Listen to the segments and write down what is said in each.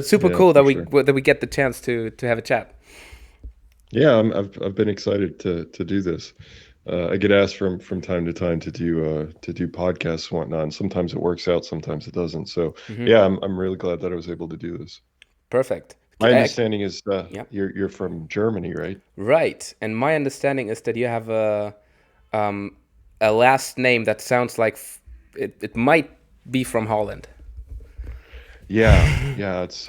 It's super Yeah, cool for sure. that we get the chance to have a chat. Yeah, I've been excited to do this. I get asked from time to time to do podcasts and whatnot. And sometimes it works out, sometimes it doesn't. So Hmm. yeah, I'm really glad that I was able to do this. Perfect. My understanding is Yeah. you're from Germany, right? Right. And my understanding is that you have um, a last name that sounds like it might be from Holland. Yeah, yeah, it's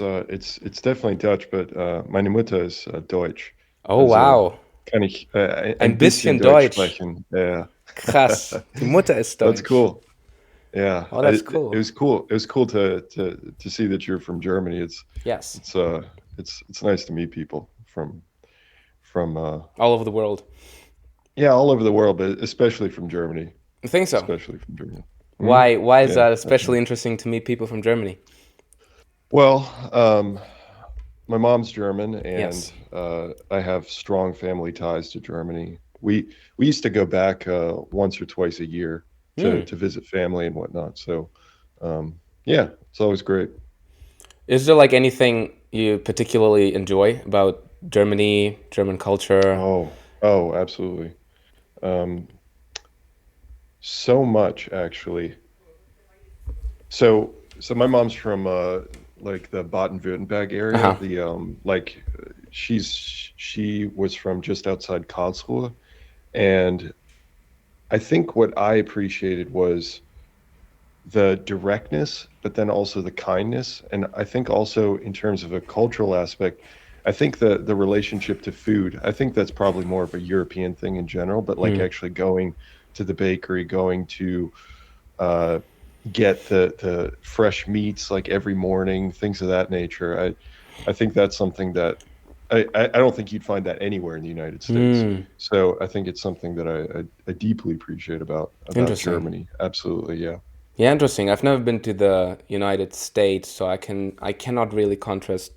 definitely Dutch, but meine Mutter ist Deutsch. Oh, Also wow. kann ich Ein ein bisschen bisschen Deutsch Deutsch. sprechen. Ja. Krass. Die Mutter ist That's Deutsch. cool. Yeah, Oh, that's it cool. was cool. It was cool to see that you're from Germany. Yes. It's uh it's nice to meet people from All over the world. yeah, all over the world, but especially from Germany. I think so. Especially from Germany. Hmm. Why is Yeah, that especially definitely. interesting to meet people from Germany? Well, my mom's German, and Yes. I have strong family ties to Germany. We used to go back once or twice a year Hmm. to visit family and whatnot. So, yeah, it's always great. Is there like anything you particularly enjoy about Germany, German culture? Oh, absolutely. Um, so much actually. So my mom's from like the Baden-Württemberg area. Uh-huh. The like she was from just outside Karlsruhe, and I think what I appreciated was the directness, but then also the kindness. And I think also in terms of a cultural aspect, I think the relationship to food, I think that's probably more of a European thing in general, but like Hmm. actually going to the bakery, going to uh, get the fresh meats like every morning, things of that nature. I think that's something that I don't think you'd find that anywhere in the United States. Hmm. So I think it's something that I deeply appreciate about Interesting. Germany. Absolutely, yeah. Yeah, interesting. I've never been to the United States, so I cannot really contrast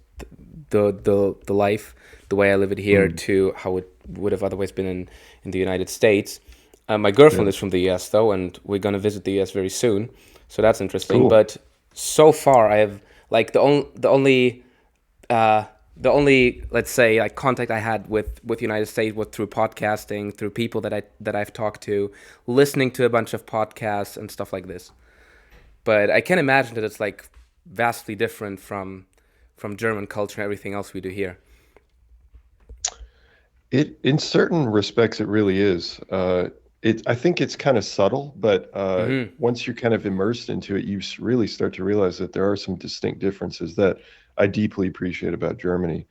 the life, the way I live it here, Mm, to how it would have otherwise been in the United States. My girlfriend yeah, is from the US though, and we're gonna visit the US very soon, so that's interesting. cool. But so far, I have like uh, the only, let's say, like contact I had with United States was through podcasting, through people that I've talked to, listening to a bunch of podcasts and stuff like this. But I can imagine that it's like vastly different from German culture and everything else we do here. It in certain respects it really is. I think it's kind of subtle, but Hmm. once you're kind of immersed into it, really start to realize that there are some distinct differences that I deeply appreciate about Germany.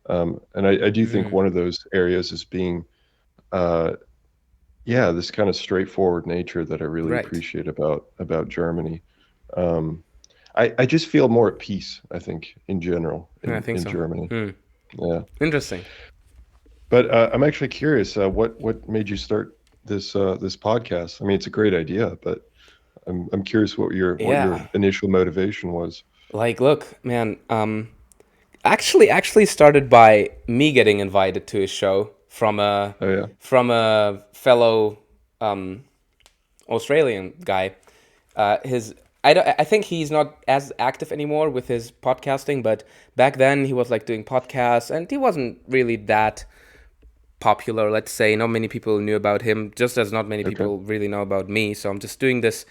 And I do think Mm. one of those areas is being, uh, yeah, this kind of straightforward nature that I really Right. appreciate about Germany. Um, I just feel more at peace, I think, in general Yeah, I think in so. Germany. Hmm. Yeah. Interesting. But I'm actually curious, what made you start this podcast? I mean, it's a great idea, but I'm curious what your Yeah. initial motivation was. Like, look, man. Actually started by me getting invited to a show Oh yeah. from a fellow um, Australian guy. His I think he's not as active anymore with his podcasting, but back then he was like doing podcasts, and he wasn't really that popular. Let's say not many people knew about him, just as not many Okay. people really know about me. So I'm just doing this,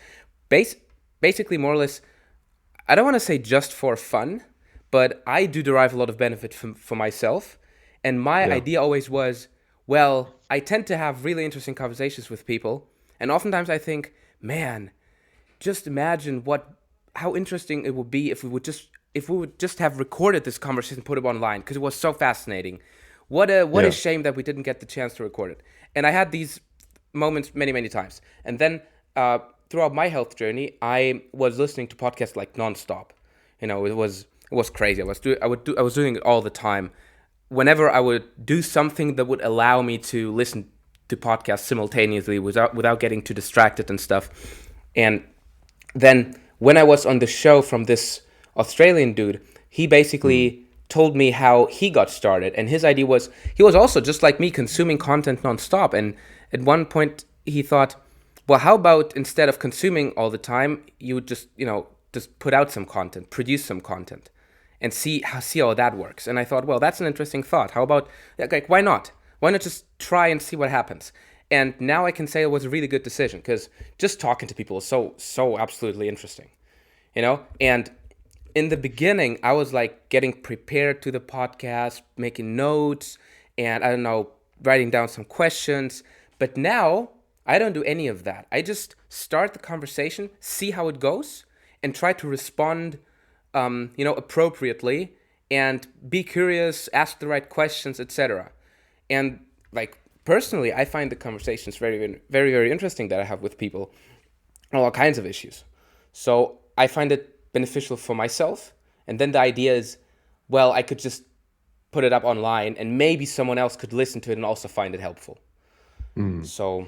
base basically more or less. I don't want to say just for fun, but I do derive a lot of benefit for myself. And my Yeah. idea always was, well, I tend to have really interesting conversations with people, and oftentimes I think, man, just imagine how interesting it would be if we would just have recorded this conversation and put it online, because it was so fascinating. What a Yeah. shame that we didn't get the chance to record it. And I had these moments many times. And then throughout my health journey, I was listening to podcasts like nonstop. It was crazy. I was doing it all the time. Whenever I would do something that would allow me to listen to podcasts simultaneously without getting too distracted and stuff. And then when I was on the show from this Australian dude, he Mm. basically told me how he got started. And his idea was he was also just like me, consuming content nonstop. And at one point he thought, well, how about instead of consuming all the time, you would just put out some content, produce some content. and see how that works. And I thought, well, that's an interesting thought. How about, like, why not? Why not just try and see what happens? And now I can say it was a really good decision, because just talking to people is so absolutely interesting, And in the beginning, I was like getting prepared to the podcast, making notes, and I don't know, writing down some questions. But now I don't do any of that. I just start the conversation, see how it goes, and try to respond, appropriately, and be curious, ask the right questions, etc. And like personally, I find the conversations very, very, very interesting that I have with people on all kinds of issues. So I find it beneficial for myself. And then the idea is, well, I could just put it up online, and maybe someone else could listen to it and also find it helpful. So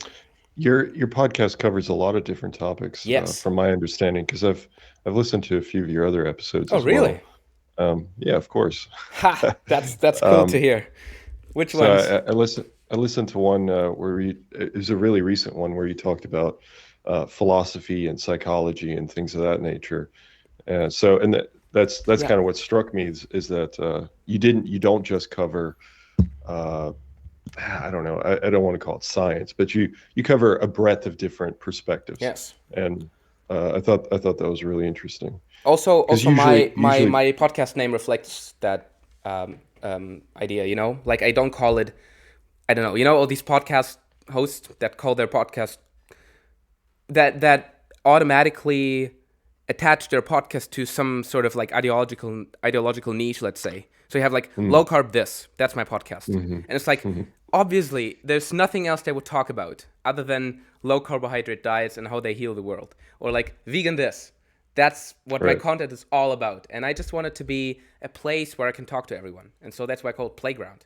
Your podcast covers a lot of different topics, yes. from my understanding, because I've listened to a few of your other episodes Oh, as really? well. Yeah, of course. Ha! That's cool to hear. Which So ones? I listened to one where it was a really recent one where you talked about philosophy and psychology and things of that nature. That's Yeah. kind of what struck me is that you don't just cover I don't know, I don't want to call it science, but you cover a breadth of different perspectives. Yes. And I thought that was really interesting. Also, Because my podcast name reflects that idea. Like I don't call it. I don't know. All these podcast hosts that call their podcast that automatically attach their podcast to some sort of like ideological niche, let's say. So you have like low carb this. That's my podcast, and it's like obviously there's nothing else they would talk about other than low carbohydrate diets and how they heal the world, or like vegan this. That's what my Right. content is all about, and I just want it to be a place where I can talk to everyone, and so that's why I call it playground,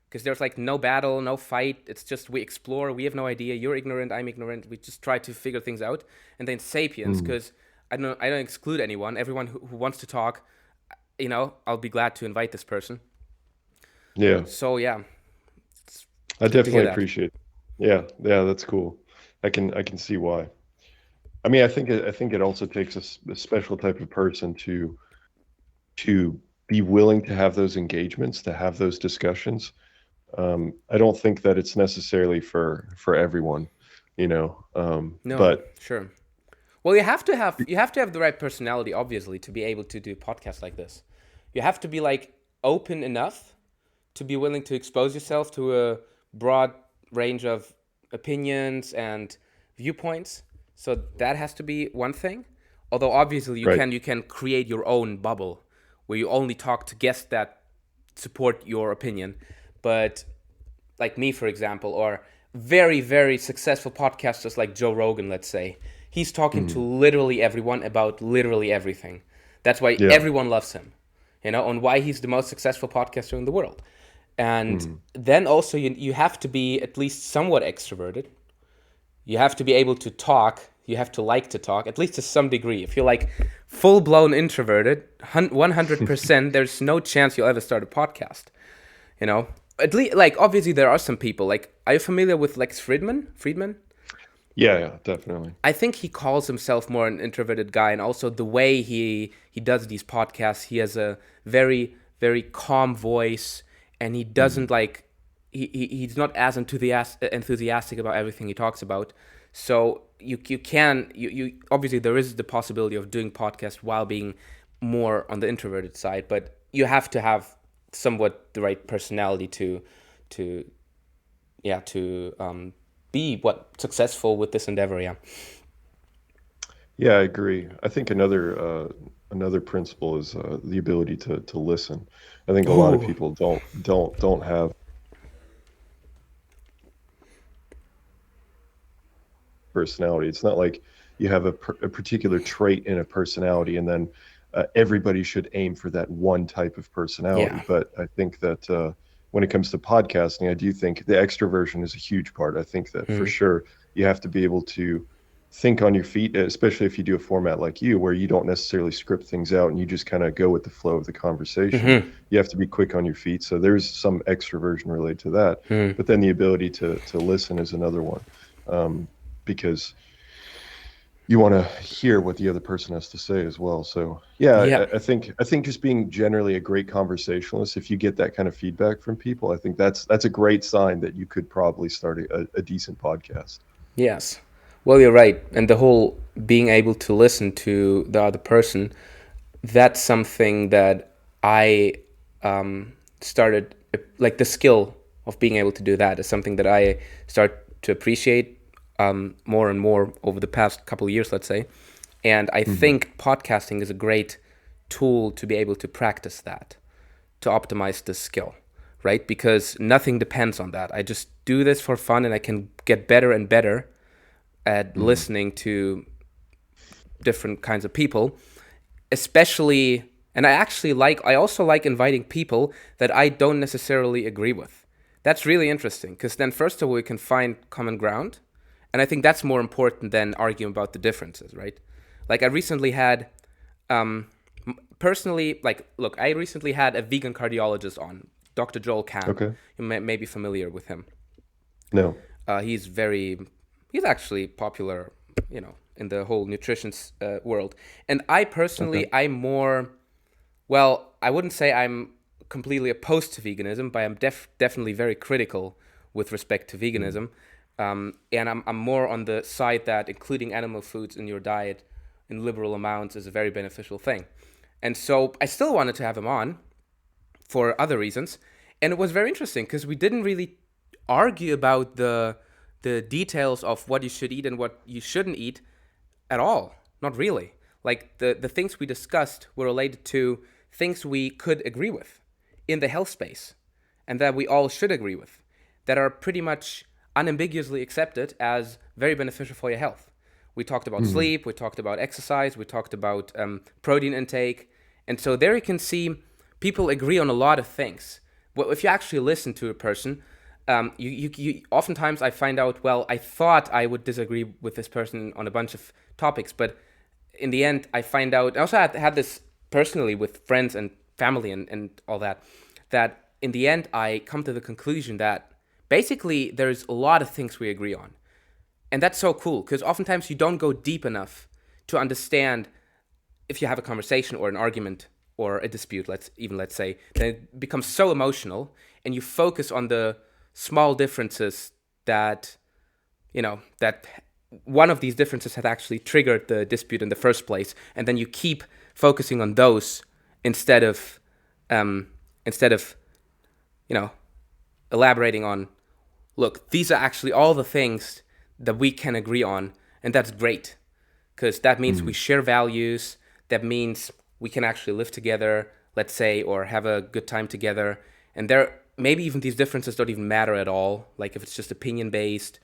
because there's like no battle, no fight. It's just we explore. We have no idea. You're ignorant. I'm ignorant. We just try to figure things out, and then sapiens, because I don't exclude anyone. Everyone who wants to talk, I'll be glad to invite this person. Yeah, So yeah, I good to hear definitely that. appreciate it. Yeah, that's cool. I can see why. I mean, I think it also takes a special type of person to be willing to have those engagements, to have those discussions. I don't think that it's necessarily for everyone, No, but sure. Well, you have to have the right personality, obviously, to be able to do podcasts like this. You have to be like open enough to be willing to expose yourself to a broad range of opinions and viewpoints. So that has to be one thing. Although obviously you right. can create your own bubble where you only talk to guests that support your opinion. But like me, for example, or very, very successful podcasters like Joe Rogan, let's say, he's talking to literally everyone about literally everything. That's why Yeah. everyone loves him, and why he's the most successful podcaster in the world. And then also you have to be at least somewhat extroverted. You have to be able to talk. You have to like to talk, at least to some degree. If you're like full-blown introverted, 100%, there's no chance you'll ever start a podcast. At least, like, obviously there are some people. Like, are you familiar with Lex Friedman? Yeah, definitely. I think he calls himself more an introverted guy, and also the way he does these podcasts, he has a very, very calm voice, and he doesn't like he's not as enthusiastic about everything he talks about. So you obviously there is the possibility of doing podcasts while being more on the introverted side, but you have to have somewhat the right personality to be successful with this endeavor. Yeah. Yeah, I agree. I think another principle is the ability to listen. I think a lot of Ooh. people don't have personality. It's not like you have a particular trait in a personality, and then everybody should aim for that one type of personality. Yeah. But I think that when it comes to podcasting, I do think the extroversion is a huge part. I think that for sure you have to be able to think on your feet, especially if you do a format like you, where you don't necessarily script things out and you just kind of go with the flow of the conversation. You have to be quick on your feet. So there's some extroversion related to that. But then the ability to listen is another one. Because you want to hear what the other person has to say as well. So yeah, Yeah. I think just being generally a great conversationalist, if you get that kind of feedback from people, I think that's a great sign that you could probably start a decent podcast. Yes. Well, you're right. And the whole being able to listen to the other person, that's something that I started, like the skill of being able to do that is something that I start to appreciate more and more over the past couple of years, let's say. And I Hmm. think podcasting is a great tool to be able to practice that, to optimize the skill, right? Because nothing depends on that. I just do this for fun and I can get better and better at Hmm. listening to different kinds of people, especially. And I also like inviting people that I don't necessarily agree with. That's really interesting because then, first of all, we can find common ground. And I think that's more important than arguing about the differences, right? Like, I recently had, um, personally, like, look, I recently had a vegan cardiologist on, Dr. Joel Kahn. Okay. You may be familiar with him. No. He's very, he's actually popular, in the whole nutrition world. And I Okay. personally, I'm more, well, I wouldn't say I'm completely opposed to veganism, but I'm definitely very critical with respect to Mm. veganism. And I'm more on the side that including animal foods in your diet in liberal amounts is a very beneficial thing. And so I still wanted to have him on for other reasons. And it was very interesting because we didn't really argue about the details of what you should eat and what you shouldn't eat at all. Not really. Like the things we discussed were related to things we could agree with in the health space and that we all should agree with, that are pretty much unambiguously accepted as very beneficial for your health. We talked about Mhm. sleep, we talked about exercise, we talked about protein intake. And so there you can see people agree on a lot of things. Well, if you actually listen to a person, you oftentimes I find out, well, I thought I would disagree with this person on a bunch of topics, but in the end, I find out. I also had this personally with friends and family and all that. That in the end, I come to the conclusion that basically there's a lot of things we agree on, and that's so cool because oftentimes you don't go deep enough to understand if you have a conversation or an argument or a dispute. Let's say then it becomes so emotional, and you focus on the small differences that that one of these differences had actually triggered the dispute in the first place, and then you keep focusing on those instead of um, instead of you know elaborating on, look, these are actually all the things that we can agree on, and that's great because that means we Mhm. share values. That means we can actually live together, let's say, or have a good time together. And there maybe even these differences don't even matter at all, like if it's just opinion based.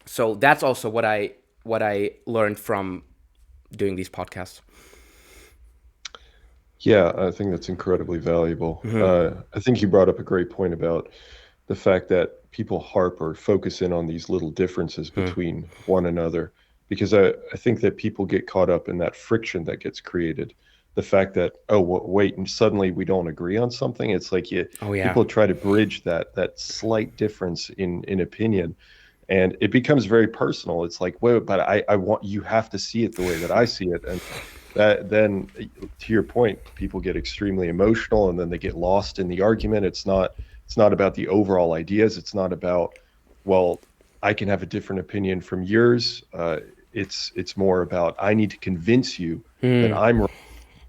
So that's also what I learned from doing these podcasts. Yeah, I think that's incredibly valuable. Hmm. I think you brought up a great point about the fact that people harp or focus in on these little differences Hmm. between one another, because I think that people get caught up in that friction that gets created. The fact that, oh, wait, and suddenly we don't agree on something. It's like Oh yeah. people try to bridge that slight difference in opinion, and it becomes very personal. It's like, wait, but I want you have to see it the way that I see it, and that then to your point, people get extremely emotional and then they get lost in the argument. It's not about the overall ideas. It's not about, well, I can have a different opinion from yours. It's more about I need to convince you that Hmm. I'm right.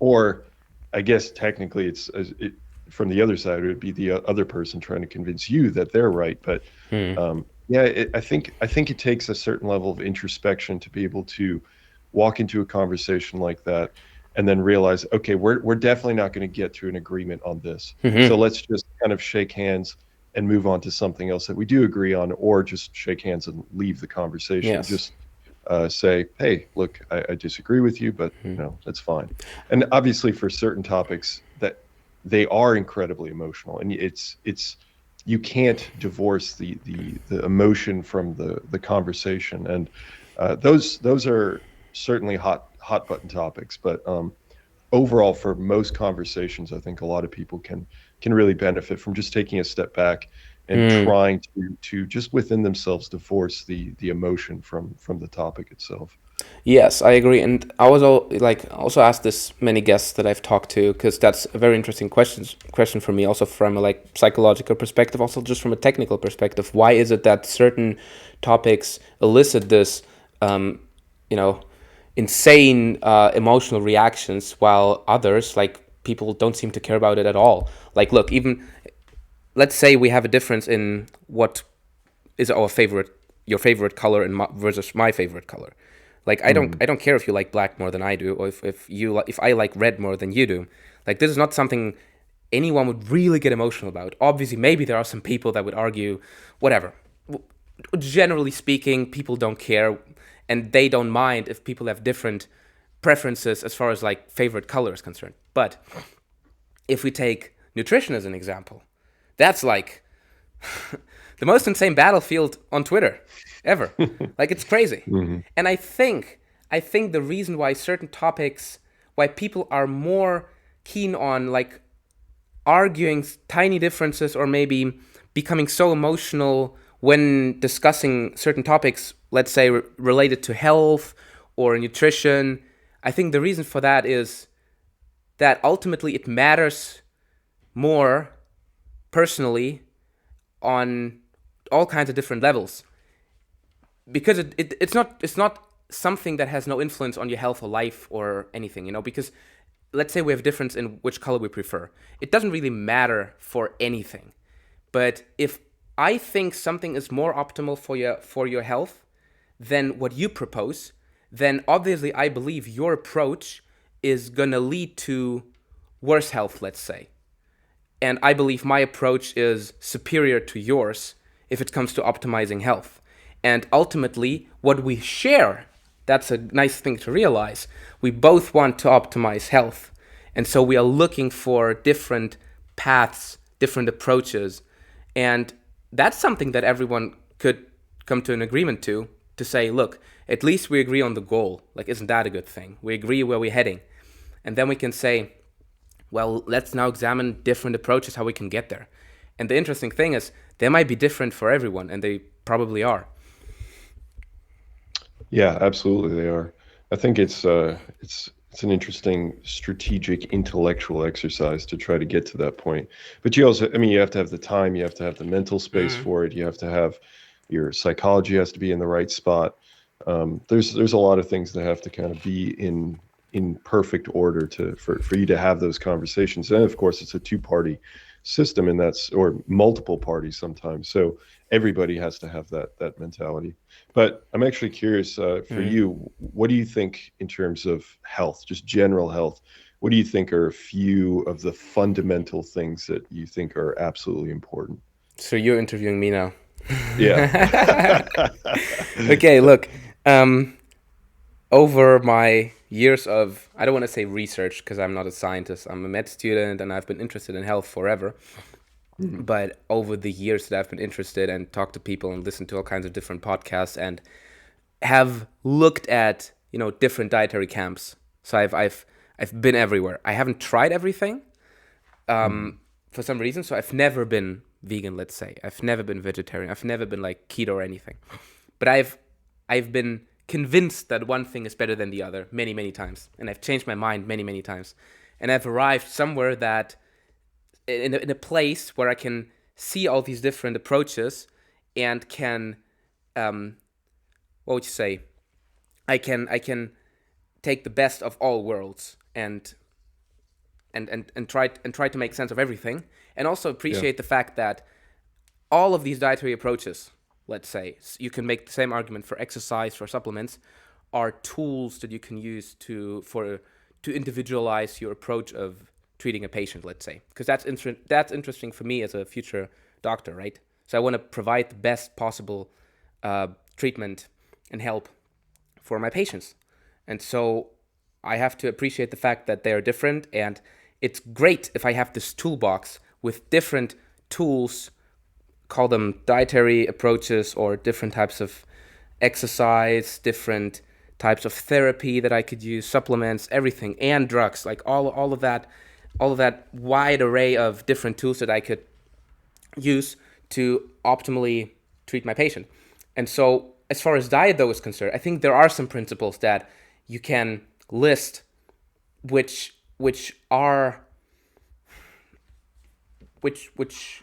Or I guess technically from the other side, it would be the other person trying to convince you that they're right. But Hmm. yeah, I think it takes a certain level of introspection to be able to walk into a conversation like that and then realize, okay, we're definitely not going to get to an agreement on this. So Hmm. let's just kind of shake hands and move on to something else that we do agree on, or just shake hands and leave the conversation. Yes. Just say, hey, look, I disagree with you, but that's fine. And obviously, for certain topics that they are incredibly emotional, and it's you can't divorce the emotion from the conversation, and those are certainly hot button topics. But overall, for most conversations, I think a lot of people can really benefit from just taking a step back and Hmm. trying to just within themselves divorce the emotion from the topic itself. Yes, I agree, and I was also asked this many guests that I've talked to, because that's a very interesting question for me, also from a like psychological perspective, also just from a technical perspective. Why is it that certain topics elicit this, you know, insane emotional reactions, while others, like people, don't seem to care about it at all? Like, look, even let's say we have a difference in what is your favorite color versus my favorite color. Like Mm. I don't care if you like black more than I do, or if I like red more than you do. Like, this is not something anyone would really get emotional about. Obviously, maybe there are some people that would argue, whatever. Generally speaking, people don't care, and they don't mind if people have different preferences as far as like favorite color is concerned. But if we take nutrition as an example, that's like the most insane battlefield on Twitter ever. Like, it's crazy. Mhm. And I think the reason why certain topics, why people are more keen on like arguing tiny differences, or maybe becoming so emotional when discussing certain topics, let's say related to health or nutrition, I think the reason for that is that ultimately it matters more personally on all kinds of different levels, because it's not something that has no influence on your health or life or anything, because let's say we have a difference in which color we prefer. It doesn't really matter for anything. But if I think something is more optimal for your health than what you propose, then obviously I believe your approach is going to lead to worse health, let's say. And I believe my approach is superior to yours if it comes to optimizing health. And ultimately, what we share, that's a nice thing to realize. We both want to optimize health. And so we are looking for different paths, different approaches. And that's something that everyone could come to an agreement to say, look, at least we agree on the goal. Like, isn't that a good thing? We agree where we're heading. And then we can say, well, let's now examine different approaches how we can get there. And the interesting thing is, they might be different for everyone, and they probably are. Yeah, absolutely they are. I think it's an interesting strategic intellectual exercise to try to get to that point. But you also, I mean, you have to have the time, you have to have the mental space Mm. for it, you have to have your psychology has to be in the right spot. There's a lot of things that have to kind of be in perfect order for you to have those conversations. And of course, it's a two-party system, and that's or multiple parties sometimes. So everybody has to have that mentality. But I'm actually curious for Mm. you, what do you think in terms of health, just general health? What do you think are a few of the fundamental things that you think are absolutely important? So you're interviewing me now. Yeah. Okay, look. Um, Over my years of, I don't want to say research because I'm not a scientist. I'm a med student and I've been interested in health forever. Mhm. But over the years that I've been interested and talked to people and listened to all kinds of different podcasts and have looked at different dietary camps. So I've been everywhere. I haven't tried everything Mhm. for some reason. So I've never been vegan. Let's say I've never been vegetarian. I've never been like keto or anything. But I've been convinced that one thing is better than the other many times, and I've changed my mind many times, and I've arrived somewhere that in a place where I can see all these different approaches and can what would you say? I can take the best of all worlds and try to make sense of everything, and also Yeah. appreciate the fact that all of these dietary approaches, let's say, you can make the same argument for exercise, for supplements, are tools that you can use to individualize your approach of treating a patient, let's say, because that's interesting for me as a future doctor, right? So I want to provide the best possible uh, treatment and help for my patients. And so I have to appreciate the fact that they are different. And it's great if I have this toolbox with different tools, call them dietary approaches or different types of exercise, different types of therapy that I could use, supplements, everything, and drugs, like all of that wide array of different tools that I could use to optimally treat my patient. And so as far as diet though is concerned, I think there are some principles that you can list, which are which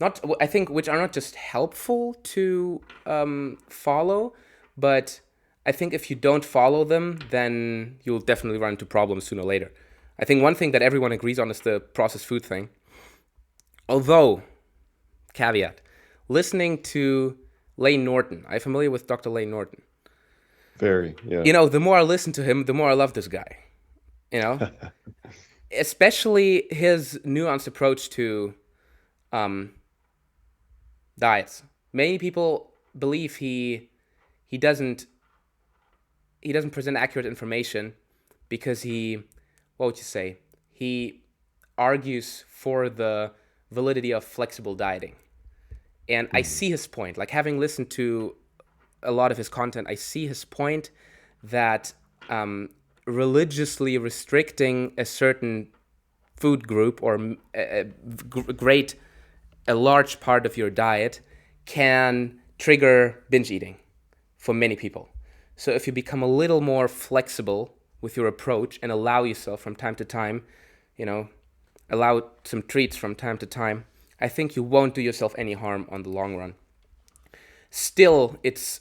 not I think which are not just helpful to follow, but I think if you don't follow them, then you'll definitely run into problems sooner or later. I think one thing that everyone agrees on is the processed food thing. Although, caveat, listening to Lane Norton, I'm familiar with Dr. Lane Norton. Very, yeah. The more I listen to him, the more I love this guy. Especially his nuanced approach to diets. Many people believe he doesn't present accurate information because what would you say? He argues for the validity of flexible dieting. And I see his point. Like, having listened to a lot of his content, I see his point that religiously restricting a certain food group or a large part of your diet can trigger binge eating for many people. So if you become a little more flexible with your approach and allow yourself from time to time, allow some treats from time to time, I think you won't do yourself any harm on the long run. Still, it's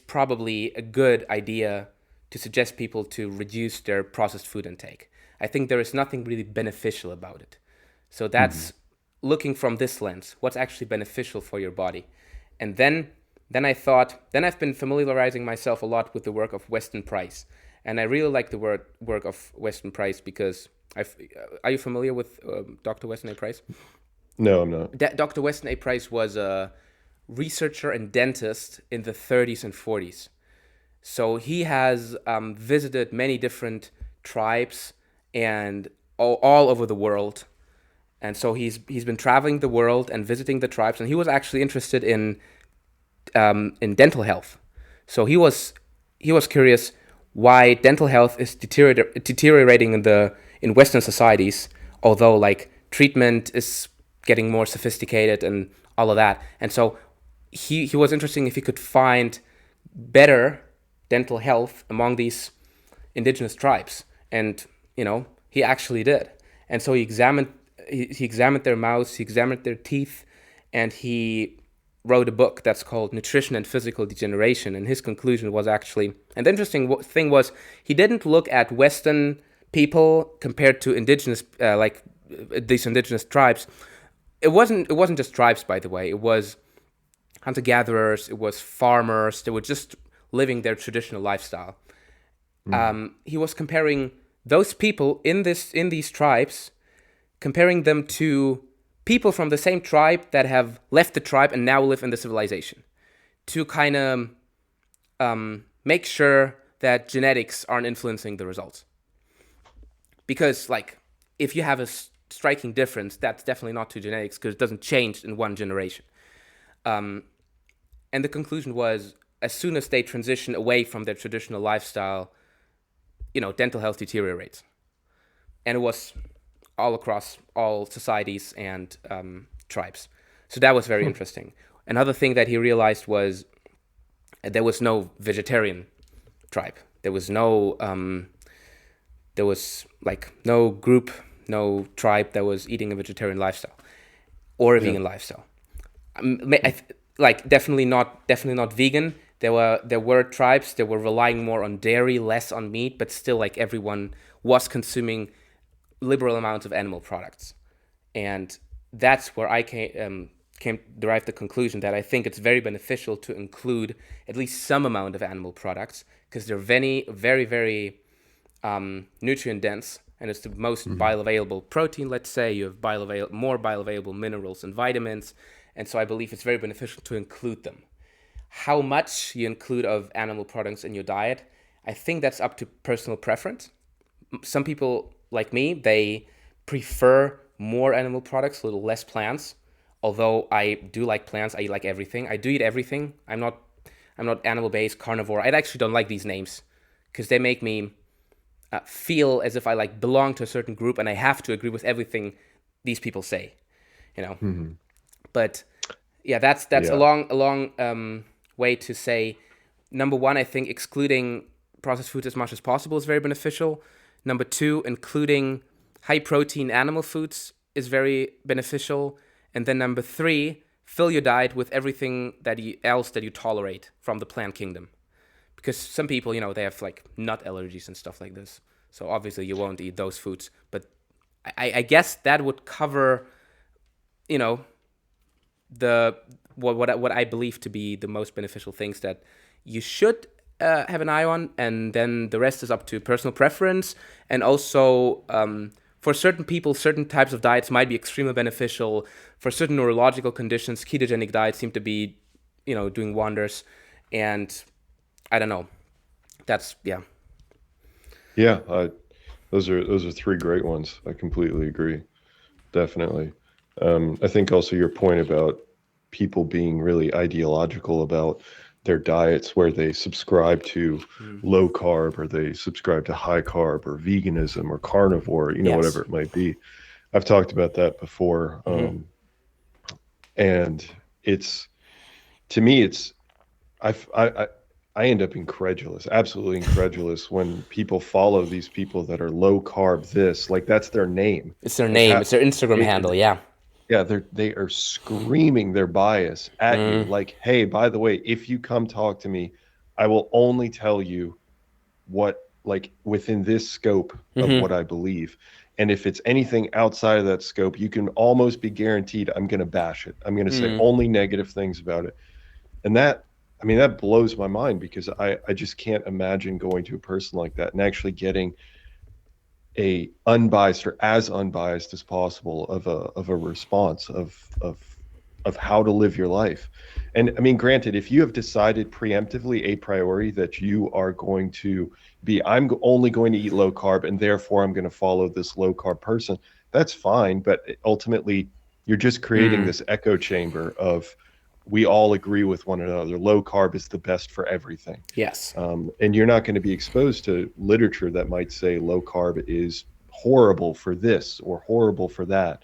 probably a good idea to suggest people to reduce their processed food intake. I think there is nothing really beneficial about it. So that's looking from this lens, what's actually beneficial for your body. And then I've been familiarizing myself a lot with the work of Weston Price. And I really like the work of Weston Price because are you familiar with Dr. Weston A. Price? No, I'm not. Dr. Weston A. Price was a researcher and dentist in the 30s and 40s. So he has visited many different tribes and all over the world. And so he's been traveling the world and visiting the tribes. And he was actually interested in dental health. So he was curious why dental health is deteriorating in Western societies, although like treatment is getting more sophisticated and all of that. And so he was interested if he could find better dental health among these indigenous tribes. And, he actually did. And so he examined their mouths, he examined their teeth, and he wrote a book that's called Nutrition and Physical Degeneration. And his conclusion was actually, and the interesting thing was, he didn't look at Western people compared to indigenous, these indigenous tribes. It wasn't just tribes, by the way. It was hunter-gatherers, it was farmers. They were just living their traditional lifestyle. He was comparing those people in these tribes, comparing them to people from the same tribe that have left the tribe and now live in the civilization, to kind of make sure that genetics aren't influencing the results. Because, like, if you have a striking difference, that's definitely not to genetics because it doesn't change in one generation. And the conclusion was, as soon as they transition away from their traditional lifestyle, dental health deteriorates. And it was all across all societies and tribes. So that was very interesting. Another thing that he realized was there was no vegetarian tribe. There was no group, no tribe that was eating a vegetarian lifestyle or a vegan lifestyle. Definitely not vegan. There were tribes that were relying more on dairy, less on meat, but still, like, everyone was consuming liberal amounts of animal products. And that's where I derived the conclusion that I think it's very beneficial to include at least some amount of animal products because they're very, very, very nutrient dense, and it's the most bioavailable protein. Let's say you have more bioavailable minerals and vitamins, and so I believe it's very beneficial to include them. How much you include of animal products in your diet, I think that's up to personal preference. Some people, like me, they prefer more animal products, a little less plants. Although I do like plants, I eat like everything. I do eat everything. I'm not animal-based, carnivore. I actually don't like these names because they make me feel as if I belong to a certain group and I have to agree with everything these people say, But yeah, that's a long way to say, number one, I think excluding processed foods as much as possible is very beneficial. Number two, including high protein animal foods is very beneficial. And then number three, fill your diet with everything else that you tolerate from the plant kingdom. Because some people, they have like nut allergies and stuff like this. So obviously you won't eat those foods. But I guess that would cover, the what I believe to be the most beneficial things that you should have an eye on, and then the rest is up to personal preference. And also, for certain people, certain types of diets might be extremely beneficial. For certain neurological conditions, ketogenic diets seem to be, doing wonders. And I don't know. That's Yeah, those are three great ones. I completely agree. Definitely. I think also your point about people being really ideological about their diets, where they subscribe to low carb or they subscribe to high carb or veganism or carnivore, Yes. whatever it might be. I've talked about that before. And to me, I end up incredulous, absolutely incredulous when people follow these people that are low carb this, like that's their name. It's their name. It's their Instagram handle. Yeah. Yeah, they are screaming their bias at you. Like, hey, by the way, if you come talk to me, I will only tell you what, like, within this scope of what I believe. And if it's anything outside of that scope, you can almost be guaranteed I'm going to bash it. I'm going to say only negative things about it. And that blows my mind, because I just can't imagine going to a person like that and actually getting a unbiased or as unbiased as possible of a response of how to live your life. And I mean, granted, if you have decided preemptively a priori that you are going to be, I'm only going to eat low carb and therefore I'm going to follow this low carb person, that's fine. But ultimately, you're just creating this echo chamber of, we all agree with one another, low carb is the best for everything. Yes. And you're not going to be exposed to literature that might say low carb is horrible for this or horrible for that.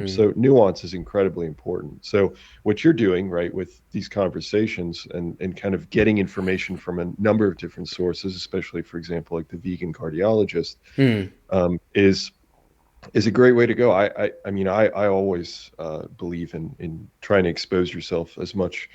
So nuance is incredibly important. So what you're doing, right, with these conversations and kind of getting information from a number of different sources, especially, for example, like the vegan cardiologist, is a great way to go. I mean, I always believe in trying to expose yourself as much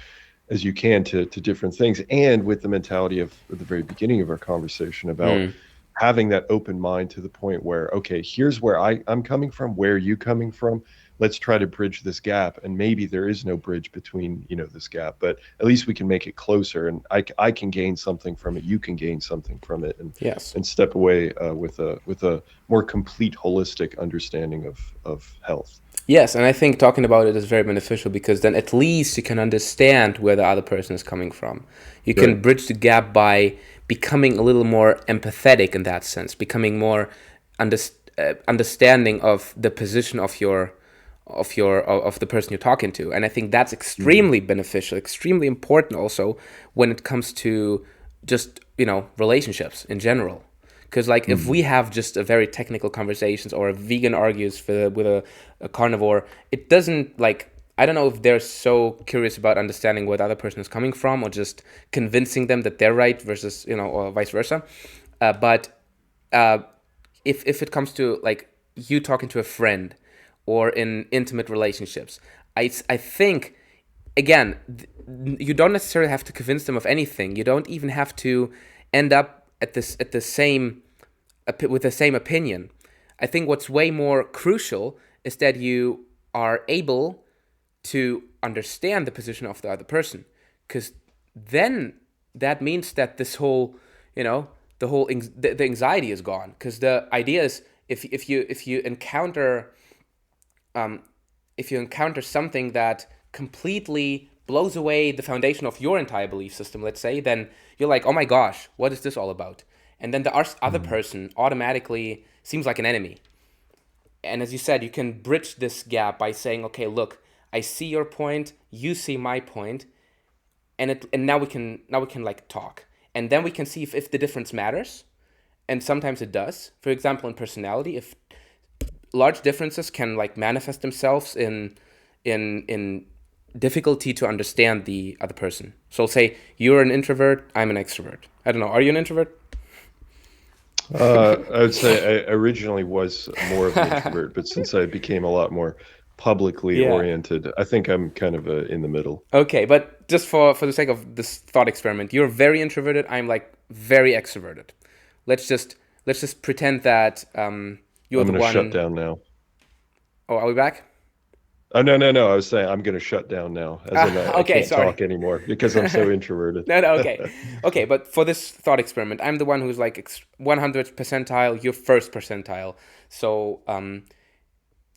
as you can to different things, and with the mentality of at the very beginning of our conversation about having that open mind to the point where, okay, here's where I'm coming from, where are you coming from? Let's try to bridge this gap. And maybe there is no bridge between, this gap, but at least we can make it closer. And I can gain something from it. You can gain something from it, and step away with a more complete, holistic understanding of health. Yes, and I think talking about it is very beneficial, because then at least you can understand where the other person is coming from. You can bridge the gap by becoming a little more empathetic in that sense, becoming more understanding of the position of the person you're talking to. And I think that's extremely beneficial, extremely important also when it comes to just, relationships in general. Because if we have just a very technical conversations, or a vegan argues with a carnivore, it doesn't, I don't know if they're so curious about understanding where the other person is coming from, or just convincing them that they're right versus, or vice versa. But if it comes to you talking to a friend or in intimate relationships, I think, again, you don't necessarily have to convince them of anything. You don't even have to end up with the same opinion. I think what's way more crucial is that you are able to understand the position of the other person, because then that means that this whole, the anxiety is gone. Because the idea is, if you encounter something that completely blows away the foundation of your entire belief system, let's say, then you're like, oh my gosh, what is this all about? And then the other person automatically seems like an enemy. And as you said, you can bridge this gap by saying, okay, look, I see your point, you see my point, and now we can talk. And then we can see if the difference matters. And sometimes it does. For example, in personality, if large differences can manifest themselves in difficulty to understand the other person. So say you're an introvert, I'm an extrovert. I don't know. Are you an introvert? I would say I originally was more of an introvert, but since I became a lot more publicly Yeah. oriented, I think I'm kind of in the middle. Okay, but just for the sake of this thought experiment, you're very introverted. I'm like very extroverted. Let's just pretend that you're I'm the going to shut one. down now. Oh, are we back? Oh, no, no, no. I was saying I'm going to shut down now, as in I Okay, can't sorry. talk anymore because I'm so introverted. No, no, okay. Okay, but for this thought experiment, I'm the one who's like 100th percentile, you're first percentile. So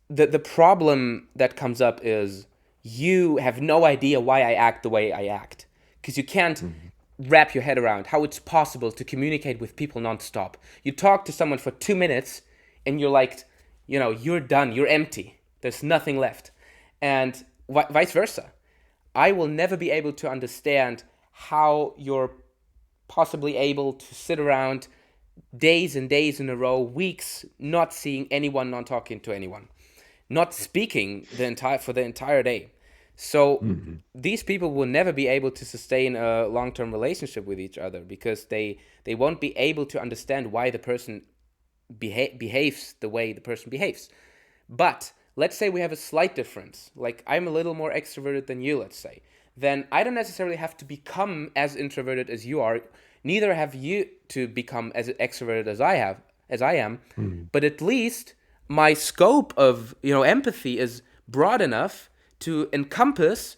the problem that comes up is you have no idea why I act the way I act. Because you can't Mhm. wrap your head around how it's possible to communicate with people nonstop. You talk to someone for 2 minutes and you're like, you're done, you're empty. There's nothing left. And vice versa. I will never be able to understand how you're possibly able to sit around days and days in a row, weeks, not seeing anyone, not talking to anyone, not speaking for the entire day. So Mhm. these people will never be able to sustain a long-term relationship with each other because they won't be able to understand why the person behaves the way the person behaves. But let's say we have a slight difference. Like I'm a little more extroverted than you, let's say. Then I don't necessarily have to become as introverted as you are. Neither have you to become as extroverted as I am. Mhm. But at least my scope of empathy is broad enough to encompass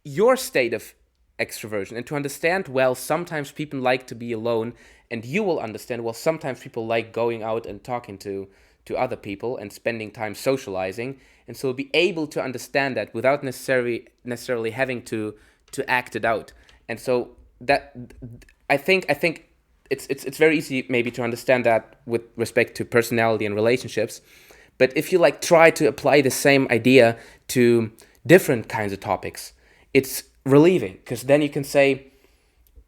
your state of extroversion and to understand, well, sometimes people like to be alone, and you will understand, well, sometimes people like going out and talking to other people and spending time socializing, and so be able to understand that without necessarily having to act it out. And so that I think it's very easy maybe to understand that with respect to personality and relationships. But if you like try to apply the same idea to different kinds of topics, it's relieving because then you can say,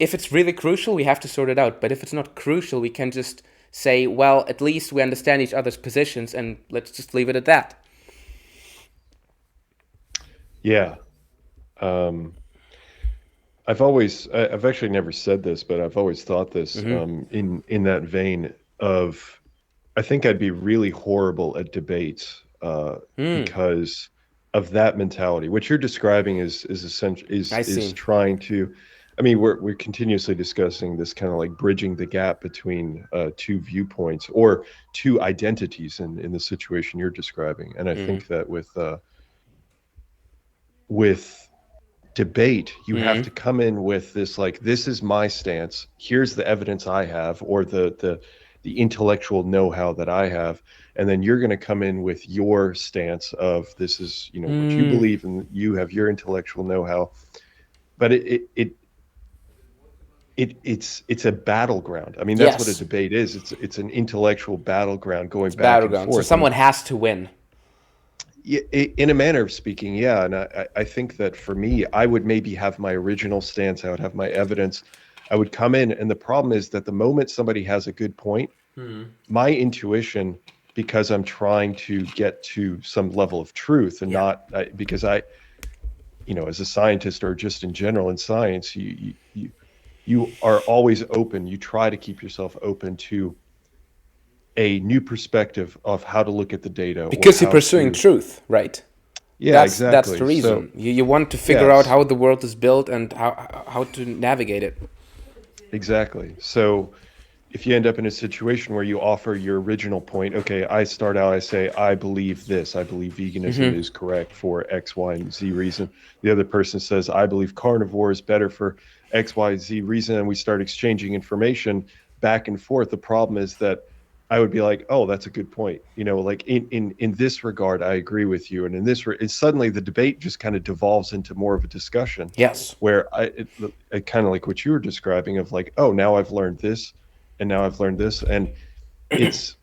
if it's really crucial, we have to sort it out. But if it's not crucial, we can just say, well, at least we understand each other's positions and let's just leave it at that. Yeah. Um, I've actually never said this, but I've always thought this Mm-hmm. in that vein of, I think I'd be really horrible at debates Mm, because of that mentality. What you're describing is essential I is see. trying to. I mean, we're continuously discussing this kind of like bridging the gap between two viewpoints or two identities in the situation you're describing. And I Mm-hmm. think that with debate, you have Mm-hmm. to come in with this like, this is my stance, here's the evidence I have, or the intellectual know-how that I have, and then you're going to come in with your stance of, this is, what you Mm, believe, and you have your intellectual know-how. But it's a battleground. I mean, that's what a yes, debate is. It's an intellectual battleground going it's back and battleground. So forth. And someone has to win. in a manner of speaking, yeah. And I think that for me, I would maybe have my original stance, I would have my evidence, I would come in. And the problem is that the moment somebody has a good point, Mm-hmm. my intuition, because I'm trying to get to some level of truth and Yeah. not because as a scientist or just in general in science, you are always open. You try to keep yourself open to a new perspective of how to look at the data or Because you're how pursuing to, truth, right? yeah, That's the exactly. So, reason. You want to figure out yes. how the world is built and how to navigate it. Exactly. So if you end up in a situation where you offer your original point, okay, I start out, I say, I believe this. I believe veganism Mm-hmm. is correct for X, Y, and Z reason. The other person says, I believe carnivore is better for X, Y, Z reason. And we start exchanging information back and forth. The problem is that I would be like, oh, that's a good point. Like in this regard, I agree with you. And in this, suddenly the debate just kind of devolves into more of a discussion Yes. where I kind of like what you were describing of like, oh, now I've learned this and now I've learned this. And it's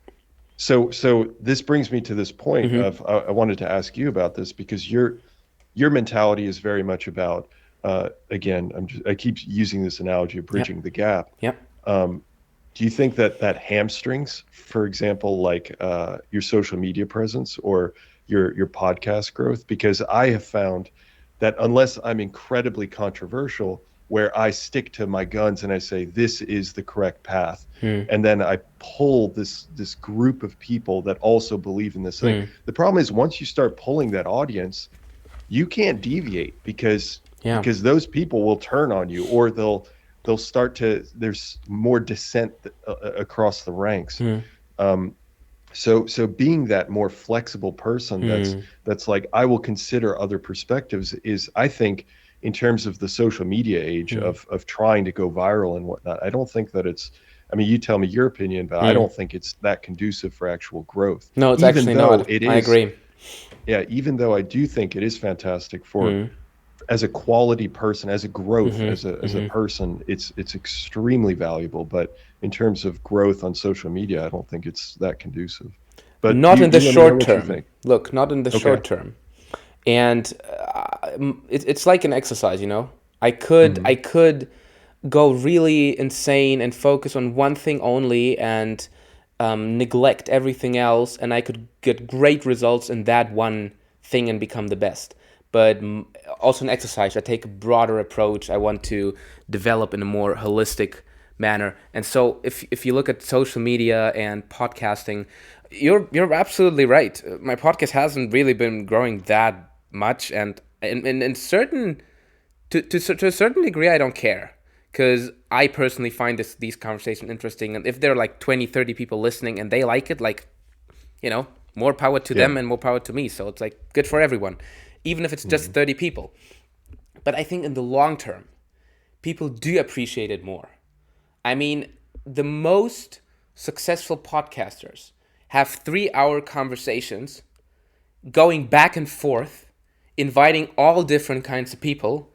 so this brings me to this point Mm-hmm. of I wanted to ask you about this because your mentality is very much about again, I keep using this analogy of Yep. bridging the gap. Yep. Um, do you think that hamstrings, for example, like your social media presence or your podcast growth? Because I have found that unless I'm incredibly controversial, where I stick to my guns and I say this is the correct path, and then I pull this group of people that also believe in this thing. The problem is once you start pulling that audience, you can't deviate Yeah. because those people will turn on you, or they'll start to, there's more dissent across the ranks. So being that more flexible person that's like, I will consider other perspectives, is, I think, in terms of the social media age of trying to go viral and whatnot, I don't think that it's, I mean, you tell me your opinion, but I don't think it's that conducive for actual growth. No, it's Even actually though not. it I is, agree. yeah, even though I do think it is fantastic for, as a quality person, as a growth, as a person, it's extremely valuable. But in terms of growth on social media, I don't think it's that conducive. But Not in the you let me know short what you term. think. Look, not in the Okay. short term. And it's like an exercise, you know. I could go really insane and focus on one thing only and neglect everything else, and I could get great results in that one thing and become the best. But also in exercise, I take a broader approach. I want to develop in a more holistic manner. And so if you look at social media and podcasting, you're absolutely right. My podcast hasn't really been growing that much, and in certain to a certain degree, I don't care, because I personally find these conversations interesting. And if there are like 20, 30 people listening and they like it, like, more power to Yeah. them and more power to me. So it's like good for everyone, even if it's just 30 people. But I think in the long term, people do appreciate it more. I mean, the most successful podcasters have 3-hour conversations going back and forth, inviting all different kinds of people,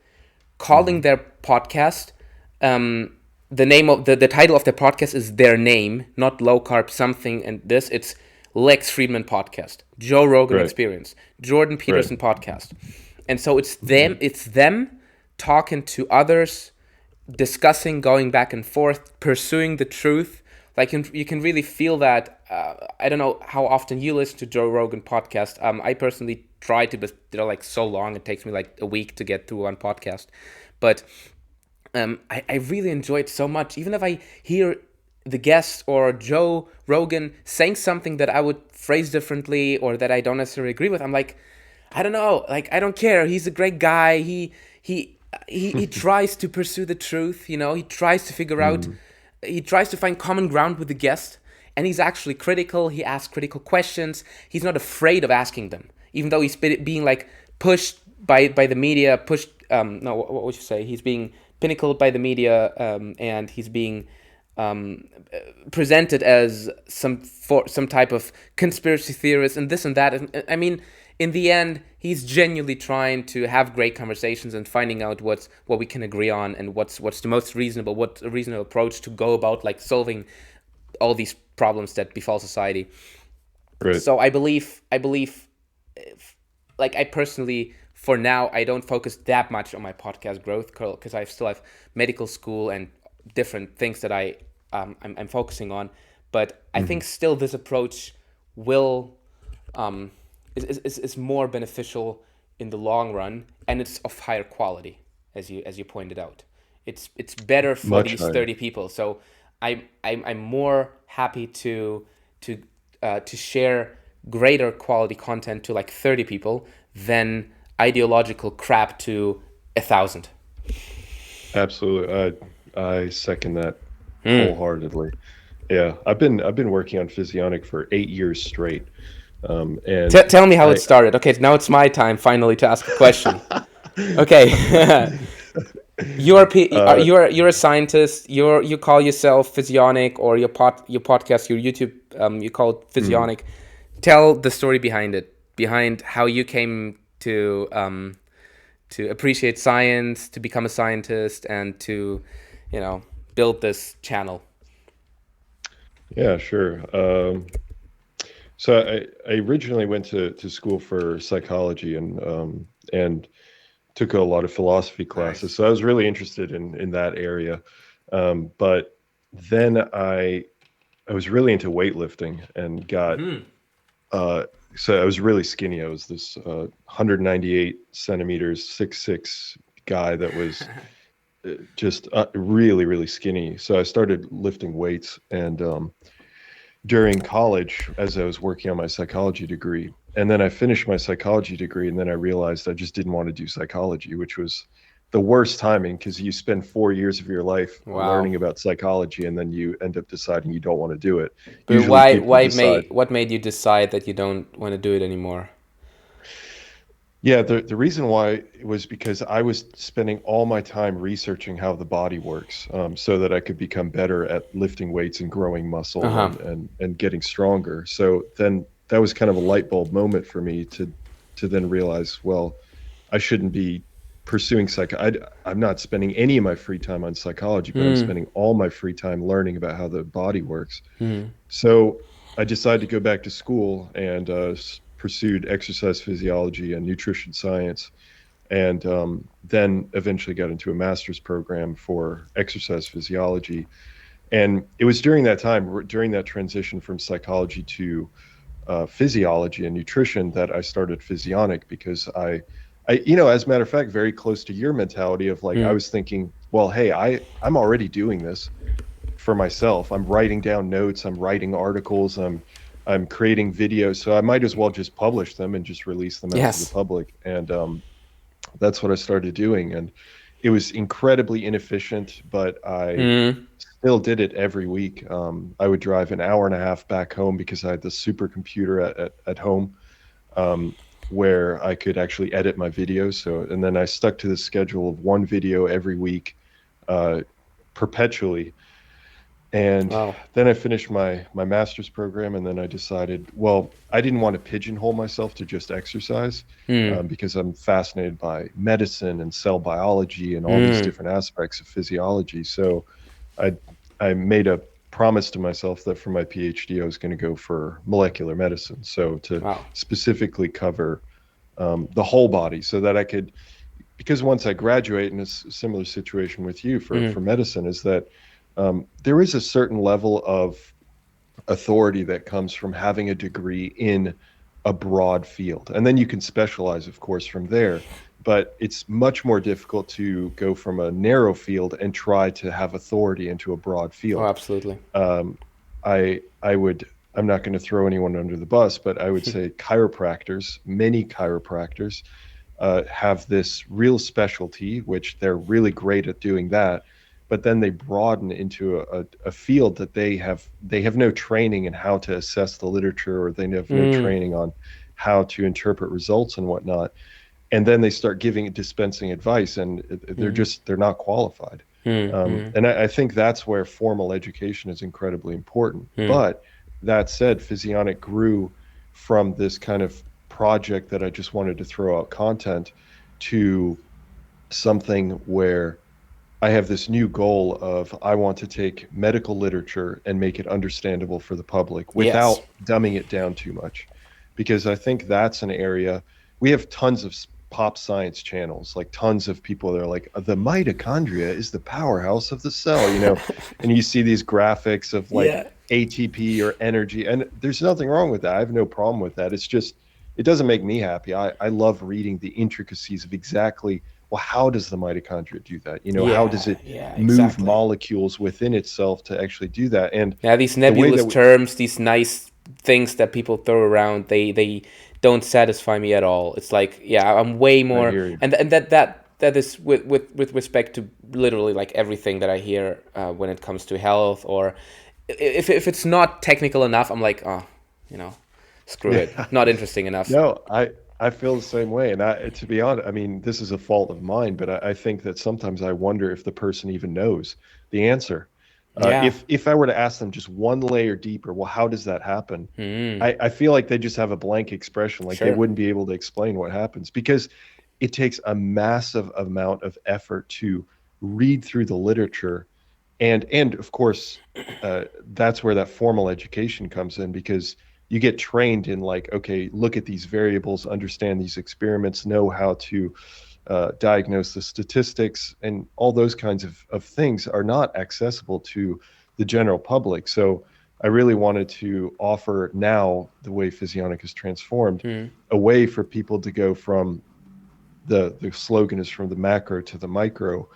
calling their podcast, the name of the title of their podcast is their name, not low carb something and this. It's Lex Friedman podcast, Joe Rogan Right. Experience, Jordan Right. Peterson podcast. And so it's them talking to others, discussing, going back and forth, pursuing the truth. Like you can really feel that. I don't know how often you listen to Joe Rogan podcast. I personally try to, but they're like so long. It takes me like a week to get through one podcast. But I really enjoy it so much. Even if I hear the guest or Joe Rogan saying something that I would phrase differently or that I don't necessarily agree with, I'm like, I don't know. Like, I don't care. He's a great guy. He tries to pursue the truth. He tries to figure out. He tries to find common ground with the guest, and he's actually critical. He asks critical questions. He's not afraid of asking them, even though he's being like pushed by the media. Pushed. No, what would you say? He's being pinnacled by the media, and he's being presented as some type of conspiracy theorist and this and that. And I mean, in the end, he's genuinely trying to have great conversations and finding out what we can agree on and what's the most reasonable, what's a reasonable approach to go about like solving all these problems that befall society. Right. So I believe, like, I personally, for now, I don't focus that much on my podcast growth because I still have medical school and different things that I'm focusing on. But I think still this approach will is more beneficial in the long run, and it's of higher quality, as you pointed out. It's better for Much these higher. 30 people. So I'm more happy to share greater quality content to like 30 people than ideological crap to 1,000. Absolutely. I second that wholeheartedly. Yeah. I've been working on Physionic for 8 years straight. And Tell me how it I started. Okay, now it's my time finally to ask a question. Okay. uh You're a scientist. You call yourself Physionic, or your podcast, your YouTube, you call it mm, Physionic. Tell the story behind it, behind how you came to appreciate science, to become a scientist, and to, build this channel. yeah, sure. So I originally went to school for psychology and took a lot of philosophy classes. Nice. So I was really interested in that area. But then I was really into weightlifting and got So I was really skinny. I was this 198 centimeters, 6'6" guy that was just really, really skinny. So I started lifting weights, and during college, as I was working on my psychology degree, and then I finished my psychology degree, and then I realized I just didn't want to do psychology, which was the worst timing because you spend 4 years of your life Wow. learning about psychology, and then you end up deciding you don't want to do it. But Usually, people decide. what made you decide that you don't want to do it anymore? Yeah, the reason why was because I was spending all my time researching how the body works, so that I could become better at lifting weights and growing muscle Uh-huh. and getting stronger. So then that was kind of a light bulb moment for me to then realize, well, I shouldn't be pursuing I'm not spending any of my free time on psychology, but I'm Mm. spending all my free time learning about how the body works. Mm. So I decided to go back to school and pursued exercise physiology and nutrition science, and then eventually got into a master's program for exercise physiology. And it was during that time, during that transition from psychology to physiology and nutrition, that I started Physionic because as a matter of fact, very close to your mentality of like, I Mm. was thinking, well, hey, I'm already doing this for myself. I'm writing down notes, I'm writing articles, I'm creating videos, so I might as well just publish them and just release them out to the Yes. public. And that's what I started doing. And it was incredibly inefficient, but I Mm. still did it every week. I would drive an hour and a half back home because I had the supercomputer at home, where I could actually edit my videos. So, and then I stuck to the schedule of one video every week, uh, perpetually. And Wow. then I finished my master's program, and then I decided, well, I didn't want to pigeonhole myself to just exercise, Mm. because I'm fascinated by medicine and cell biology and all these Mm. different aspects of physiology. So I I made a promise to myself that for my PhD I was going to go for molecular medicine, so to Wow. specifically cover the whole body, so that I could, because once I graduate, in a similar situation with you Mm. for medicine, is that there is a certain level of authority that comes from having a degree in a broad field. And then you can specialize, of course, from there. But it's much more difficult to go from a narrow field and try to have authority into a broad Oh, field. absolutely. Um, I would, I'm not going to throw anyone under the bus, but I would say chiropractors, many chiropractors, have this real specialty, which they're really great at doing that, but then they broaden into a field that they have no training in how to assess the literature, or they have no Mm. training on how to interpret results and whatnot. And then they start dispensing advice, and Mm. they're not qualified. Mm. Mm. And I think that's where formal education is incredibly important. Mm. But that said, Physionic grew from this kind of project that I just wanted to throw out content to something where I have this new goal of, I want to take medical literature and make it understandable for the public Yes. without dumbing it down too much. Because I think that's an area, we have tons of pop science channels, like tons of people that are like, the mitochondria is the powerhouse of the cell, and you see these graphics of like Yeah. ATP or energy, and there's nothing wrong with that. I have no problem with that. It's just, it doesn't make me happy. I love reading the intricacies of exactly, well, how does the mitochondria do that? How does Yeah. it Yeah. move Exactly. molecules within itself to actually do that? And Yeah. These the way that nebulous terms, these nice things that people throw around, they don't satisfy me at all. It's like, yeah, I'm way I more, hear you. and that is with respect to literally like everything that I hear when it comes to health, or if it's not technical enough, I'm like, oh, you know, screw it, Yeah. not interesting enough. No, I feel the same way. And to be honest, I mean, this is a fault of mine, but I think that sometimes I wonder if the person even knows the answer. Yeah. If I were to ask them just one layer deeper, well, how does that happen? Mm. I feel like they just have a blank expression, like they Sure. wouldn't be able to explain what happens, because it takes a massive amount of effort to read through the literature. And of course, that's where that formal education comes in, because you get trained in, like, okay, look at these variables, understand these experiments, know how to diagnose the statistics, and all those kinds of things are not accessible to the general public. So I really wanted to offer now the way Physionic is transformed, Mm. a way for people to go from the slogan is from the macro to the micro,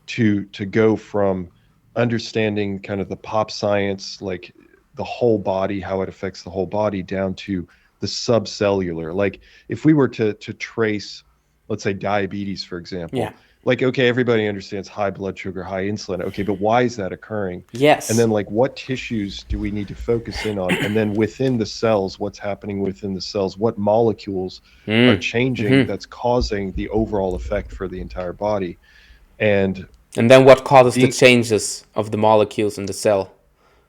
to go from understanding kind of the pop science, like the whole body, how it affects the whole body, down to the subcellular. Like if we were to trace, let's say diabetes, for Yeah. example, like, okay, everybody understands high blood sugar, high insulin. Okay, but why is that occurring? And Yes. then like what tissues do we need to focus in on? And then within the cells, what's happening within the cells? What molecules are Mm. changing Hmm. that's causing the overall effect for the entire body? And And then what causes the being changes of the molecules in the cell?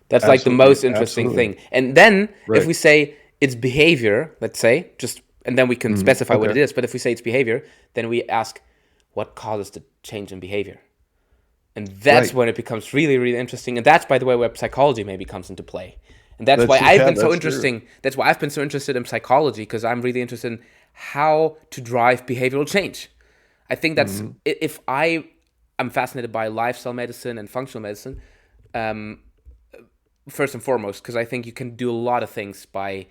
That's like the absolutely, most interesting absolutely thing. And then if right. we say it's behavior, let's say, just and then we can specify what Okay. it is, but if we say it's behavior, then we ask what causes the change in behavior. And that's Right. when it becomes really, really interesting. And that's, by the way, where psychology maybe comes into play. And that's why That's I've yeah, been so that's true. interesting. That's why I've been so interested in psychology, because I'm really interested in how to drive behavioral change. I think that's Hmm. if I am fascinated by lifestyle medicine and functional medicine, um, first and foremost, because I think you can do a lot of things by,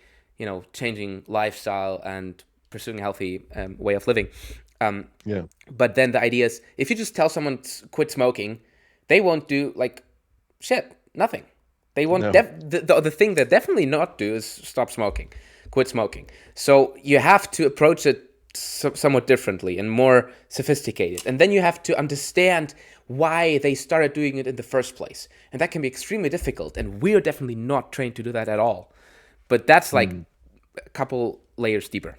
changing lifestyle and pursuing a healthy way of living. Um, Yeah. but then the idea is, if you just tell someone to quit smoking, they won't do like shit, nothing. They won't. No. The thing they definitely not do is stop smoking, quit smoking. So you have to approach it somewhat differently and more sophisticated, and then you have to understand why they started doing it in the first place, and that can be extremely difficult. And we're definitely not trained to do that at all. But that's like Mm. a couple layers deeper.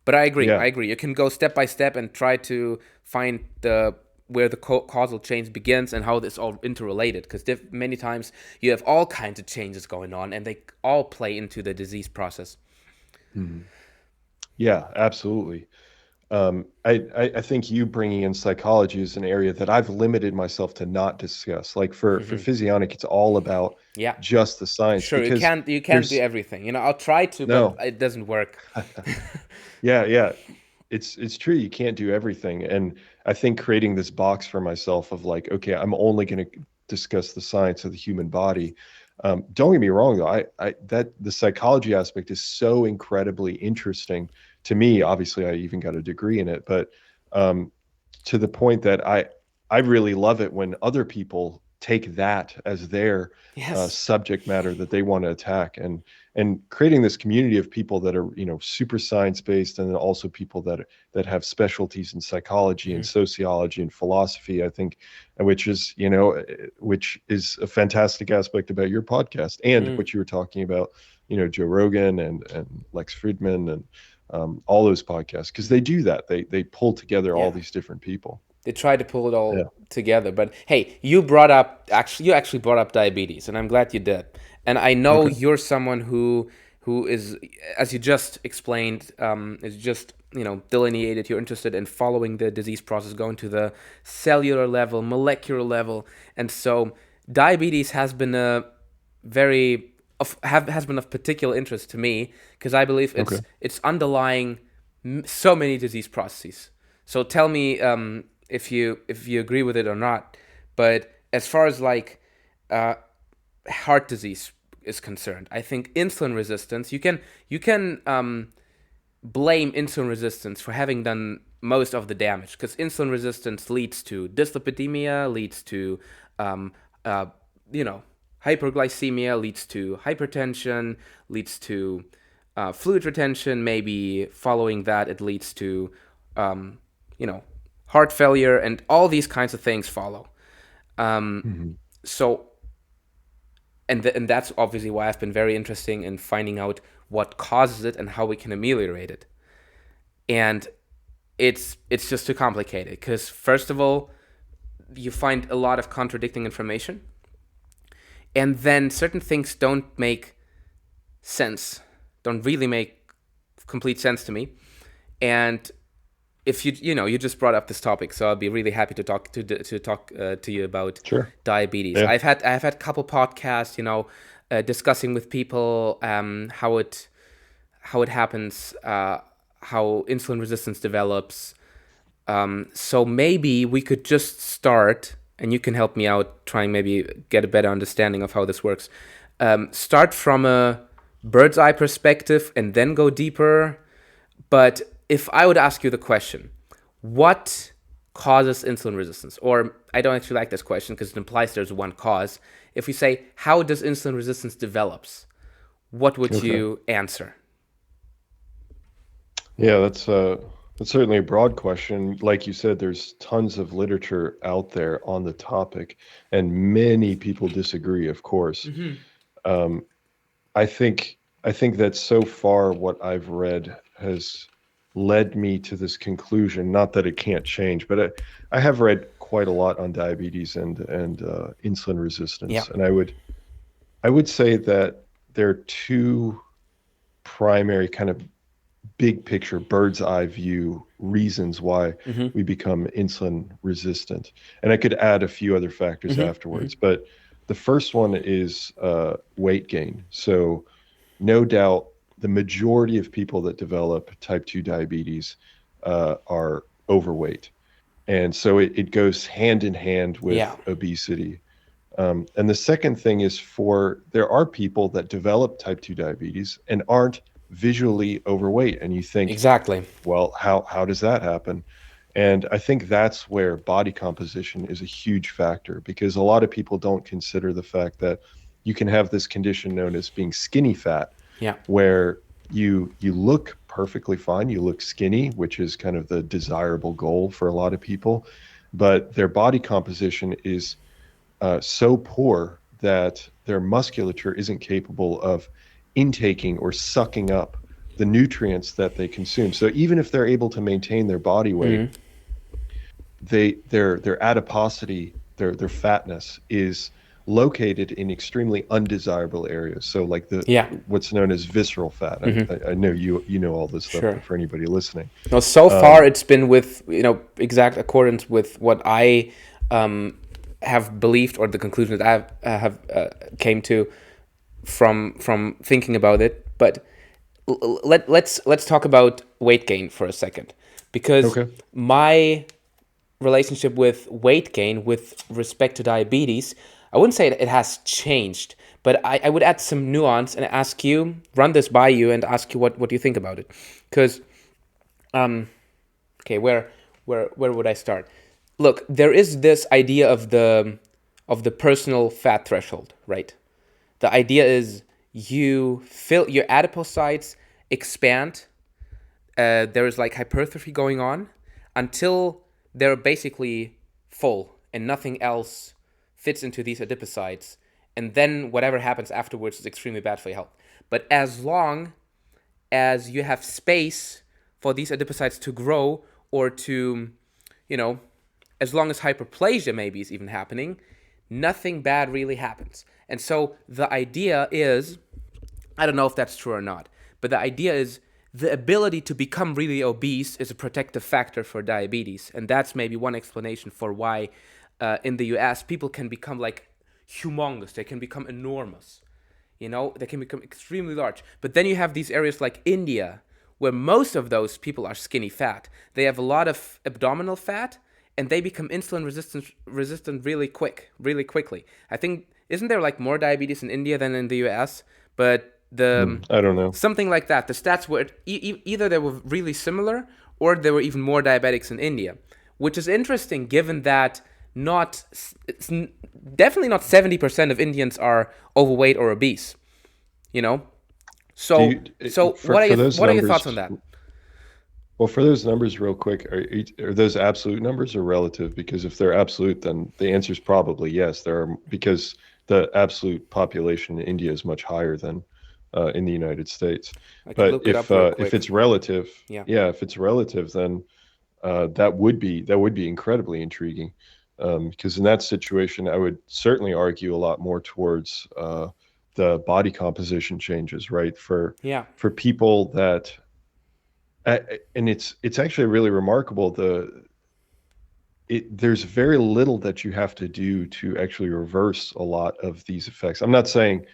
But I agree. Yeah. I agree. You can go step by step and try to find the where the causal change begins and how this all interrelated. Because many times you have all kinds of changes going on, and they all play into the disease process. Mhm. Yeah, absolutely. I think you bringing in psychology is an area that I've limited myself to not discuss. Like for Physionic, it's all about Yeah, just the science sure. because You can't do there's everything. I'll try to, but no. it doesn't work. Yeah, yeah. It's true. You can't do everything. And I think creating this box for myself of like, okay, I'm only going to discuss the science of the human body. Don't get me wrong, though. I that the psychology aspect is so incredibly interesting to me. Obviously, I even got a degree in it, but um, to the point that I really love it when other people take that as their Yes. subject matter that they want to attack, and creating this community of people that are super science based, and then also people that have specialties in psychology and Hmm. sociology and philosophy. I think, which is which is a fantastic aspect about your podcast and Mm. what you were talking about, Joe Rogan and Lex Friedman and all those podcasts, because they do that. They pull together all Yeah. these different people. They try to pull it Yeah. all together. But hey, you actually brought up diabetes, and I'm glad you did. And I know Okay. you're someone who is, as you just explained, is just delineated. You're interested in following the disease process, going to the cellular level, molecular level, and so diabetes has been a very has been of particular interest to me because I believe Okay. it's underlying so many disease processes. So tell me if you agree with it or not. But as far as like uh, heart disease is concerned, I think insulin resistance you can blame insulin resistance for having done most of the damage because insulin resistance leads to dyslipidemia, leads to um, uh, you know hyperglycemia, leads to hypertension, leads to fluid retention. Maybe following that, it leads to um, you know heart failure, and all these kinds of things follow. Um, Hmm. so and that's obviously why I've been very interested in finding out what causes it and how we can ameliorate it. And it's just too complicated because first of all, you find a lot of contradicting information, and then certain things don't make sense, don't really make complete sense to me. And if you just brought up this topic, so I'll be really happy to talk to you about Sure. diabetes. Yeah. I've had a couple podcasts, discussing with people how it happens, how insulin resistance develops. So maybe we could just start, and you can help me out, trying maybe get a better understanding of how this works. start from a bird's eye perspective and then go deeper. But if I would ask you the question, what causes insulin resistance? Or I don't actually like this question because it implies there's one cause. If we say, how does insulin resistance develops? What would Okay. you answer? Yeah, that's certainly a broad question. Like you said, there's tons of literature out there on the topic, and many people disagree, of course. Um, I think that so far what I've read has led me to this conclusion. Not that it can't change, but I have read quite a lot on diabetes and insulin Yeah. resistance, and I would say that there are two primary kind of big picture, bird's eye view reasons why Mm-hmm. we become insulin resistant. And I could add a few other factors Mm-hmm. Mm-hmm. afterwards, but the first one is weight gain. So, no doubt, the majority of people that develop type 2 diabetes are overweight. And so it goes hand in hand Yeah. with obesity. And the second thing is there are people that develop type 2 diabetes and aren't visually overweight. And you think, Exactly. well, how does that happen? And I think that's where body composition is a huge factor, because a lot of people don't consider the fact that you can have this condition known as being skinny fat, Yeah. where you look perfectly fine, you look skinny, which is kind of the desirable goal for a lot of people, but their body composition is so poor that their musculature isn't capable of intaking or sucking up the nutrients that they consume. So even if they're able to maintain their body weight, Mm-hmm. their adiposity, their fatness is located in extremely undesirable areas. So like the Yeah. what's known as visceral fat. Mm-hmm. I know you know all this stuff, Sure. but for anybody listening, No, so far um, it's been with exact accordance with what I have believed, or the conclusion that I have came to from thinking about it. But let's talk about weight gain for a second, because okay, my relationship with weight gain with respect to diabetes, I wouldn't say it has changed, but I would add some nuance and run this by you and ask you what you think about it. Because okay, where would I start? Look, there is this idea of the personal fat threshold, right? The idea is you fill your adipocytes expand. There is like hypertrophy going on until they're basically full and nothing else fits into these adipocytes. And then whatever happens afterwards is extremely bad for your health. But as long as you have space for these adipocytes to grow, or to, you know, as long as hyperplasia maybe is even happening, nothing bad really happens. And so the idea is, I don't know if that's true or not, but the idea is the ability to become really obese is a protective factor for diabetes. And that's maybe one explanation for why in the US people can become like humongous, they can become enormous. They can become extremely large. But then you have these areas like India, where most of those people are skinny fat. They have a lot of abdominal fat, and they become insulin resistant really quickly. I think, isn't there like more diabetes in India than in the US? But I don't know. something like that. The stats were either they were really similar, or there were even more diabetics in India, which is interesting given that not it's definitely not 70% of Indians are overweight or obese. You know, Do so you so for those what are your thoughts on numbers? that? Well, for those numbers, real quick, are those absolute numbers or relative? Because if they're absolute, then the answer is probably yes. There are, because the absolute population in India is much higher than in the United States. I could But look it up real if quick. it's relative, Yeah. yeah, if it's relative, then that would be incredibly intriguing. Because in that situation, I would certainly argue a lot more towards the body composition changes, right? Yeah. For people that and it's actually really remarkable. There's very little that you have to do to actually reverse a lot of these effects. I'm not saying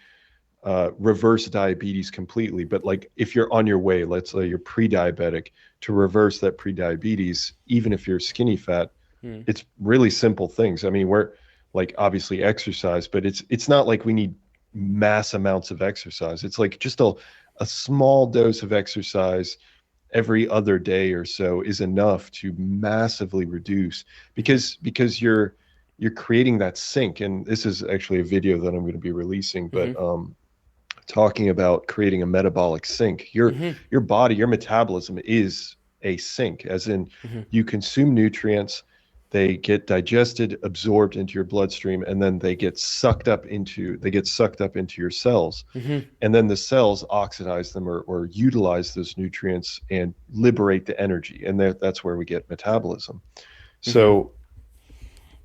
reverse diabetes completely, but like if you're on your way, let's say you're pre-diabetic, to reverse that pre-diabetes, even if you're skinny fat, Hmm. it's really simple things. I mean, we're like obviously exercise, but it's not like we need mass amounts of exercise. It's like just a small dose of exercise every other day or so is enough to massively reduce, because you're creating that sink. And this is actually a video that I'm going to be releasing, but talking about creating a metabolic sink. Your body, your metabolism is a sink, as in you consume nutrients, they get digested, absorbed into your bloodstream, and then they get sucked up into your cells. And then the cells oxidize them, or utilize those nutrients and liberate the energy. And that's where we get metabolism. So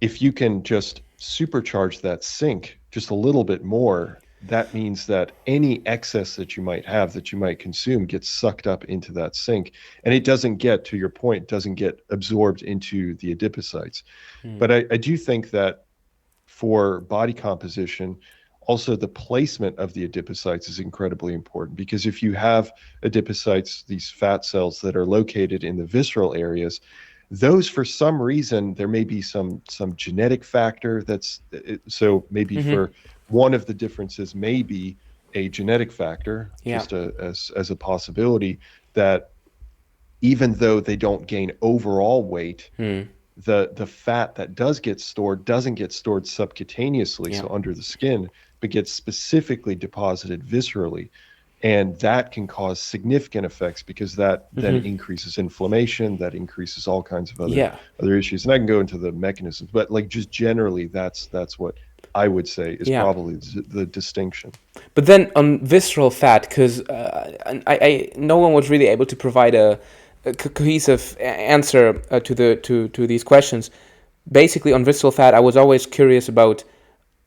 if you can just supercharge that sink just a little bit more, that means that any excess that you might have, that you might consume, gets sucked up into that sink, and it doesn't get, to your point, doesn't get absorbed into the adipocytes. But I do think that for body composition, also the placement of the adipocytes is incredibly important, because if you have adipocytes, these fat cells that are located in the visceral areas, those, for some reason, there may be some genetic factor that's so maybe for one of the differences may be a genetic factor, just as a possibility, that even though they don't gain overall weight, the fat that does get stored doesn't get stored subcutaneously, so under the skin, but gets specifically deposited viscerally. And that can cause significant effects, because that then increases inflammation, that increases all kinds of other issues. And I can go into the mechanisms, but like just generally, that's what I would say is probably the distinction. But then on visceral fat, because no one was really able to provide a cohesive answer to these questions. Basically, on visceral fat, I was always curious about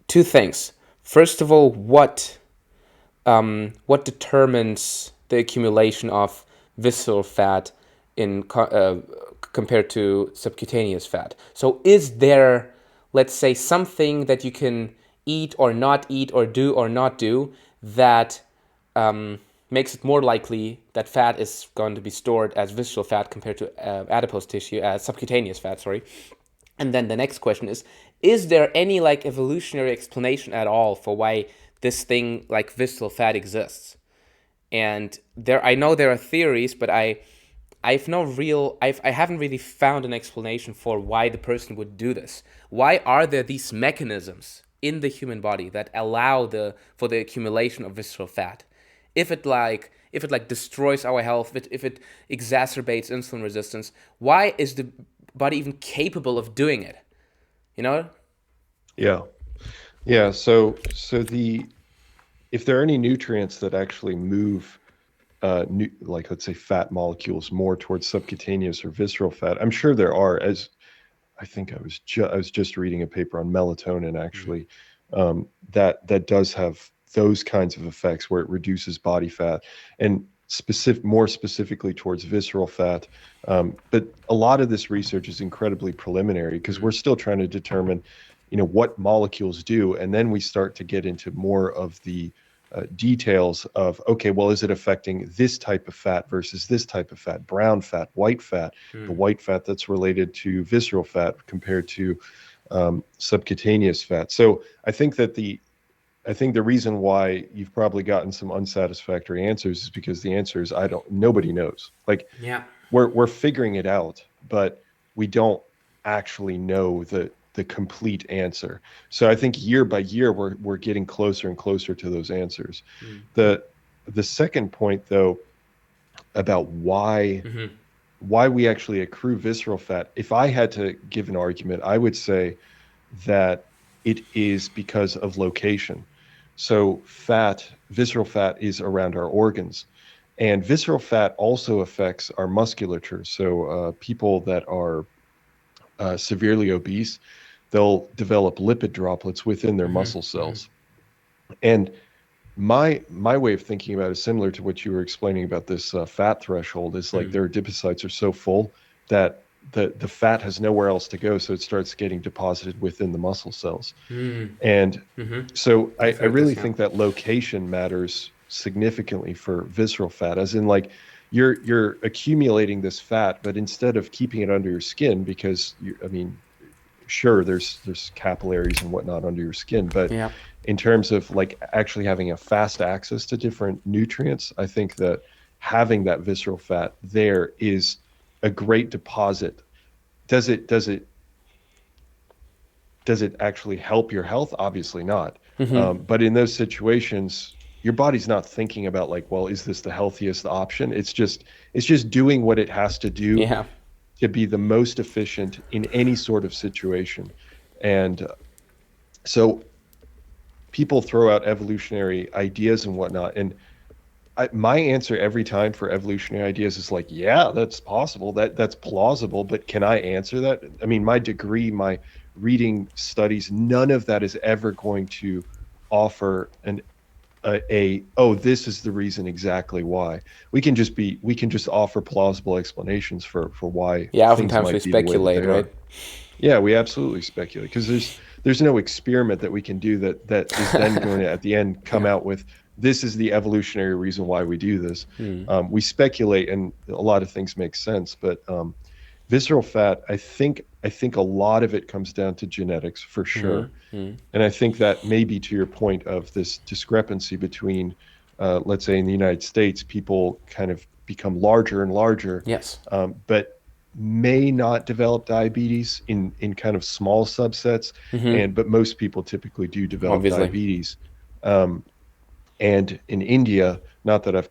two things. First of all, what determines the accumulation of visceral fat in compared to subcutaneous fat? So is there, let's say, something that you can eat or not eat, or do or not do, that makes it more likely that fat is going to be stored as visceral fat compared to adipose tissue, as subcutaneous fat, sorry. And then the next question is there any like evolutionary explanation at all for why this thing like visceral fat exists? And I know there are theories, but I haven't really found an explanation for why the person would do this. Why are there these mechanisms in the human body that allow for the accumulation of visceral fat? If it destroys our health, if it exacerbates insulin resistance, why is the body even capable of doing it? You know? Yeah. So if there are any nutrients that actually move, like let's say fat molecules more towards subcutaneous or visceral fat, I'm sure there are. As I think I was just reading a paper on melatonin, actually, that does have those kinds of effects where it reduces body fat, and more specifically towards visceral fat. But a lot of this research is incredibly preliminary, because we're still trying to determine, what molecules do, and then we start to get into more of the details of, okay, well, is it affecting this type of fat versus this type of fat, brown fat, white fat, the white fat that's related to visceral fat compared to subcutaneous fat. So I think the reason why you've probably gotten some unsatisfactory answers is because the answer is nobody knows. Like, we're figuring it out, but we don't actually know the complete answer. So I think year by year we're getting closer and closer to those answers. The second point, though, about why we actually accrue visceral fat, if I had to give an argument, I would say that it is because of location. So visceral fat is around our organs, and visceral fat also affects our musculature. So people that are severely obese, they'll develop lipid droplets within their muscle cells. And my way of thinking about it is similar to what you were explaining about this fat threshold. Is like their adipocytes are so full that the fat has nowhere else to go, so it starts getting deposited within the muscle cells. And so I really think that location matters significantly for visceral fat, as in like you're accumulating this fat, but instead of keeping it under your skin, because sure, there's capillaries and whatnot under your skin, but Yeah. in terms of like actually having a fast access to different nutrients, I think that having that visceral fat there is a great deposit. Does it actually help your health? Obviously not. But in those situations, your body's not thinking about like, well, is this the healthiest option? It's just doing what it has to do Yeah. to be the most efficient in any sort of situation. And so people throw out evolutionary ideas and whatnot, and my answer every time for evolutionary ideas is like, yeah, that's possible. That's plausible, but can I answer that? I mean, my degree, my reading studies, none of that is ever going to offer oh, this is the reason exactly why. We can just offer plausible explanations for why Yeah, things oftentimes we might be the way that speculate, they right? are. Yeah, we absolutely speculate because there's no experiment that we can do that is then going to at the end come Yeah. out with this is the evolutionary reason why we do this. Hmm. We speculate, and a lot of things make sense, but visceral fat, I think a lot of it comes down to genetics for Hmm. sure, Hmm. and I think that maybe to your point of this discrepancy between, let's say in the United States, people kind of become larger and larger, Yes. but may not develop diabetes in kind of small subsets, Hmm. but most people typically do develop Obviously. diabetes. Um, and in India, not that I've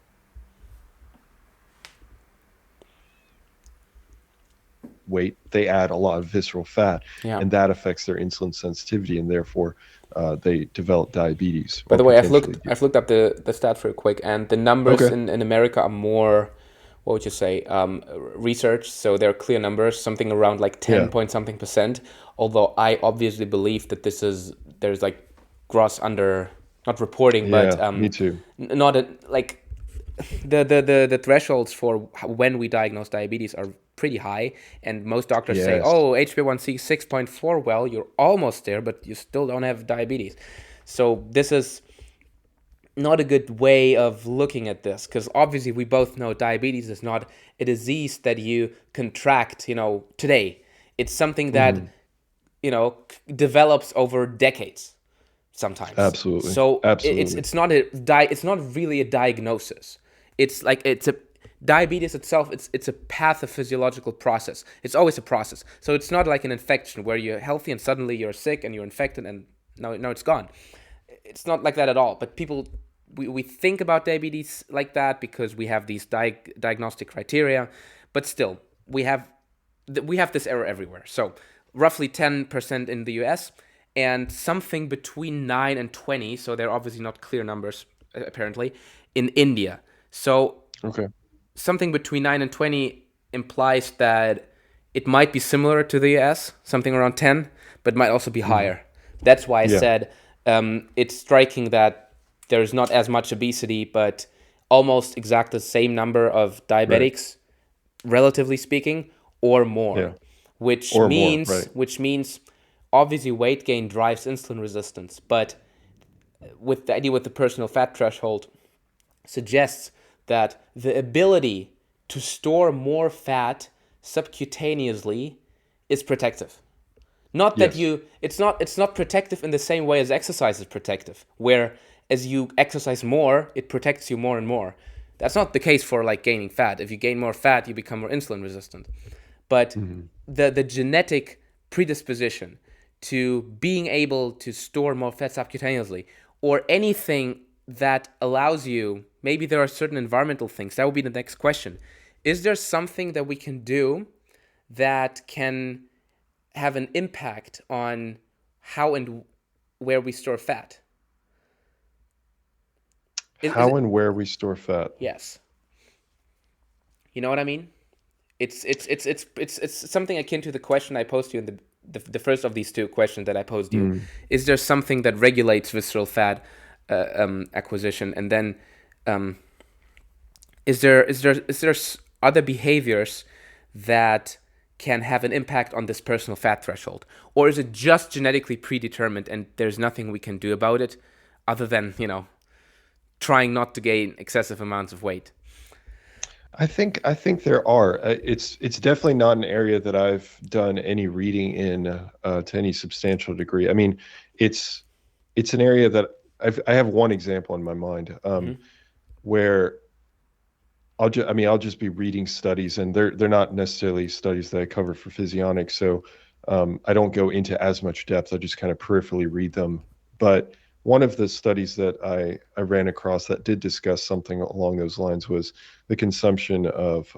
weight, they add a lot of visceral fat, Yeah. and that affects their insulin sensitivity, and therefore they develop diabetes By or the way, potentially do. I've looked up the stats real quick, and the numbers Okay. in America are more, what would you say, research. So they're clear numbers, something around like 10 Yeah. point something percent. Although I obviously believe that there's like gross under, not reporting, but Yeah. Me too. not a, like the thresholds for when we diagnose diabetes are pretty high, and most doctors say, Yes. "Oh, HbA1c 6.4, well, you're almost there, but you still don't have diabetes." So this is not a good way of looking at this, because obviously we both know diabetes is not a disease that you contract, today. It's something that, Hmm. develops over decades sometimes. Absolutely. So Absolutely. it's not really a diagnosis. It's like it's a diabetes itself. It's a pathophysiological process. It's always a process. So it's not like an infection where you're healthy and suddenly you're sick and you're infected and now it's gone. It's not like that at all. But people, we think about diabetes like that because we have these diagnostic criteria, but still we have this error everywhere. So roughly 10% in the US and something between 9 and 20, so they're obviously not clear numbers apparently, in India. So Okay. something between 9 and 20 implies that it might be similar to the US, something around 10, but might also be Hmm. higher. That's why I Yeah. said it's striking that there's not as much obesity, but almost exact the same number of Right. diabetics, relatively speaking, or more, Yeah. which Or more. means Right. which means obviously weight gain drives insulin resistance, but with the idea with the personal fat threshold suggests that the ability to store more fat subcutaneously is protective. Not that Yes. it's not protective in the same way as exercise is protective, where as you exercise more, it protects you more and more. That's not the case for like gaining fat. If you gain more fat, you become more insulin resistant. But Hmm. the genetic predisposition to being able to store more fat subcutaneously, or anything that allows you, maybe there are certain environmental things, that would be the next question. Is there something that we can do that can have an impact on how and where we store fat? Is How it, and where we store fat. yes. You know what I mean? It's something akin to the question I posed to you in the first of these two questions that I posed you. Mm. Is there something that regulates visceral fat acquisition, and then um, is there other behaviors that can have an impact on this personal fat threshold, or is it just genetically predetermined and there's nothing we can do about it, other than trying not to gain excessive amounts of weight? I think there are. It's definitely not an area that I've done any reading in to any substantial degree. I mean, it's it's an area that I have one example in my mind Mm-hmm. where I'll just be reading studies, and they're not necessarily studies that I cover for Physionic, so I don't go into as much depth. I just kind of peripherally read them. But one of the studies that I ran across that did discuss something along those lines was the consumption of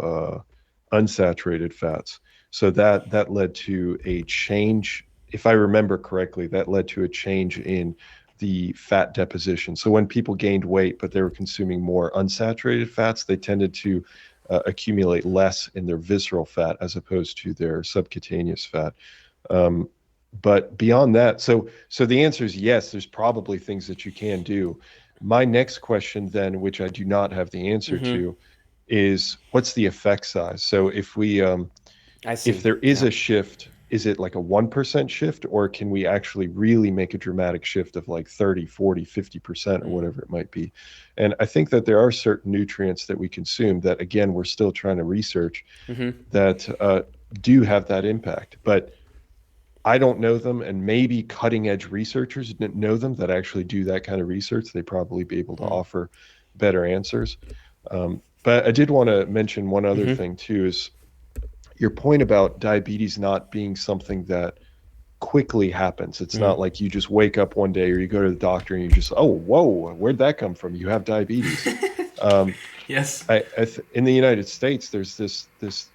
unsaturated fats. So that led to a change, if I remember correctly, that led to a change in the fat deposition. So when people gained weight, but they were consuming more unsaturated fats, they tended to accumulate less in their visceral fat as opposed to their subcutaneous fat. Um, but beyond that, so the answer is yes, there's probably things that you can do. My next question then, which I do not have the answer Mm-hmm. to, is what's the effect size? So I if see. there is Yeah. a shift, is it like a 1% shift, or can we actually really make a dramatic shift of like 30, 40, 50% or Mm. whatever it might be? And I think that there are certain nutrients that we consume that, again, we're still trying to research Mm-hmm. that do have that impact. But I don't know them, and maybe cutting edge researchers know them that actually do that kind of research. They probably be able to Mm. offer better answers. But I did want to mention one other Mm-hmm. thing too, is your point about diabetes not being something that quickly happens. It's Mm. not like you just wake up one day or you go to the doctor and you just, oh, whoa, where'd that come from? You have diabetes. Um, Yes. in the United States, there's this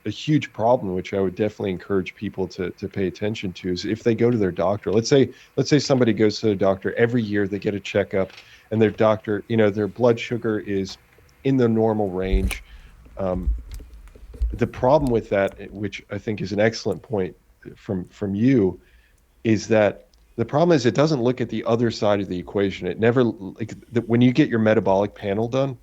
a huge problem, which I would definitely encourage people to pay attention to, is if they go to their doctor. Let's say somebody goes to the doctor every year, they get a checkup, and their doctor, their blood sugar is in the normal range. Um, the problem with that, which I think is an excellent point from you, is that the problem is it doesn't look at the other side of the equation. It never like when you get your metabolic panel done,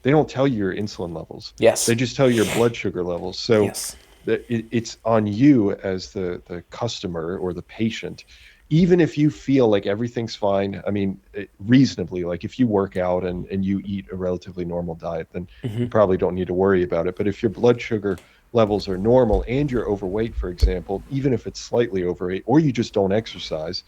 they don't tell you your insulin levels. They Yes. just tell you your blood sugar levels. So Yes. it's on you as the customer or the patient. Even if you feel like everything's fine, I mean, reasonably, like if you work out and you eat a relatively normal diet, then Mm-hmm. you probably don't need to worry about it. But if your blood sugar levels are normal and you're overweight, for example, even if it's slightly overweight, or you just don't exercise,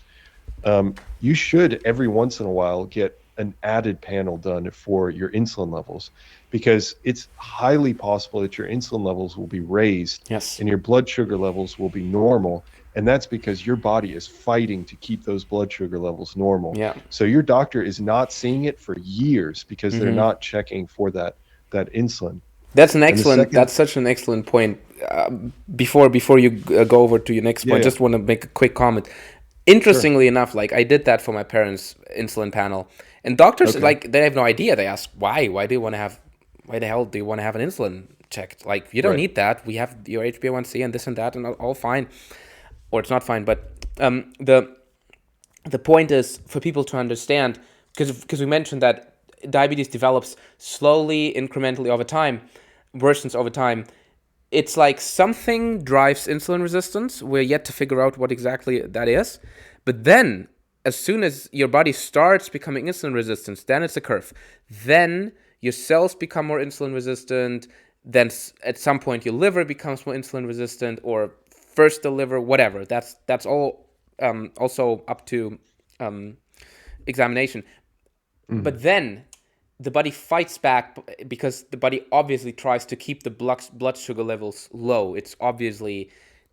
you should every once in a while get an added panel done for your insulin levels, because it's highly possible that your insulin levels will be raised Yes. and your blood sugar levels will be normal. And that's because your body is fighting to keep those blood sugar levels normal. Yeah. So your doctor is not seeing it for years because they're Mm-hmm. not checking for that insulin. That's an And the excellent. second, That's such an excellent point. Before you go over to your next yeah, point, yeah, just want to make a quick comment. sure. Interestingly enough, like I did that for my parents' insulin panel, and doctors Okay. like they have no idea. They ask why. Why do you want to have? Why the hell do you want to have an insulin checked? Like you don't Right. need that. We have your HbA1c and this and that, and all fine, or it's not fine. But the point is for people to understand, because we mentioned that diabetes develops slowly, incrementally over time, worsens over time. It's like something drives insulin resistance. We're yet to figure out what exactly that is. But then, as soon as your body starts becoming insulin resistant, then it's a curve. Then your cells become more insulin resistant. Then at some point your liver becomes more insulin resistant, or first the liver, whatever. That's all also up to um, examination. Mhm. But then the body fights back because the body obviously tries to keep the blood sugar levels low. It's obviously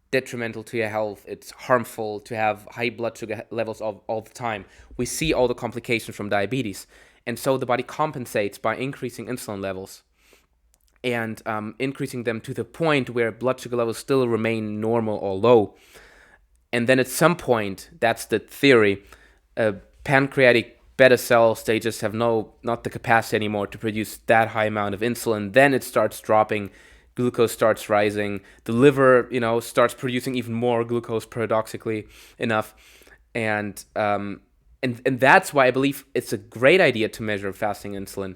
detrimental to your health. It's harmful to have high blood sugar levels all the time. We see all the complications from diabetes. And so the body compensates by increasing insulin levels and increasing them to the point where blood sugar levels still remain normal or low. And then at some point, that's the theory, pancreatic beta cells, they just have not the capacity anymore to produce that high amount of insulin. Then it starts dropping, glucose starts rising, the liver, starts producing even more glucose, paradoxically enough. And that's why I believe it's a great idea to measure fasting insulin.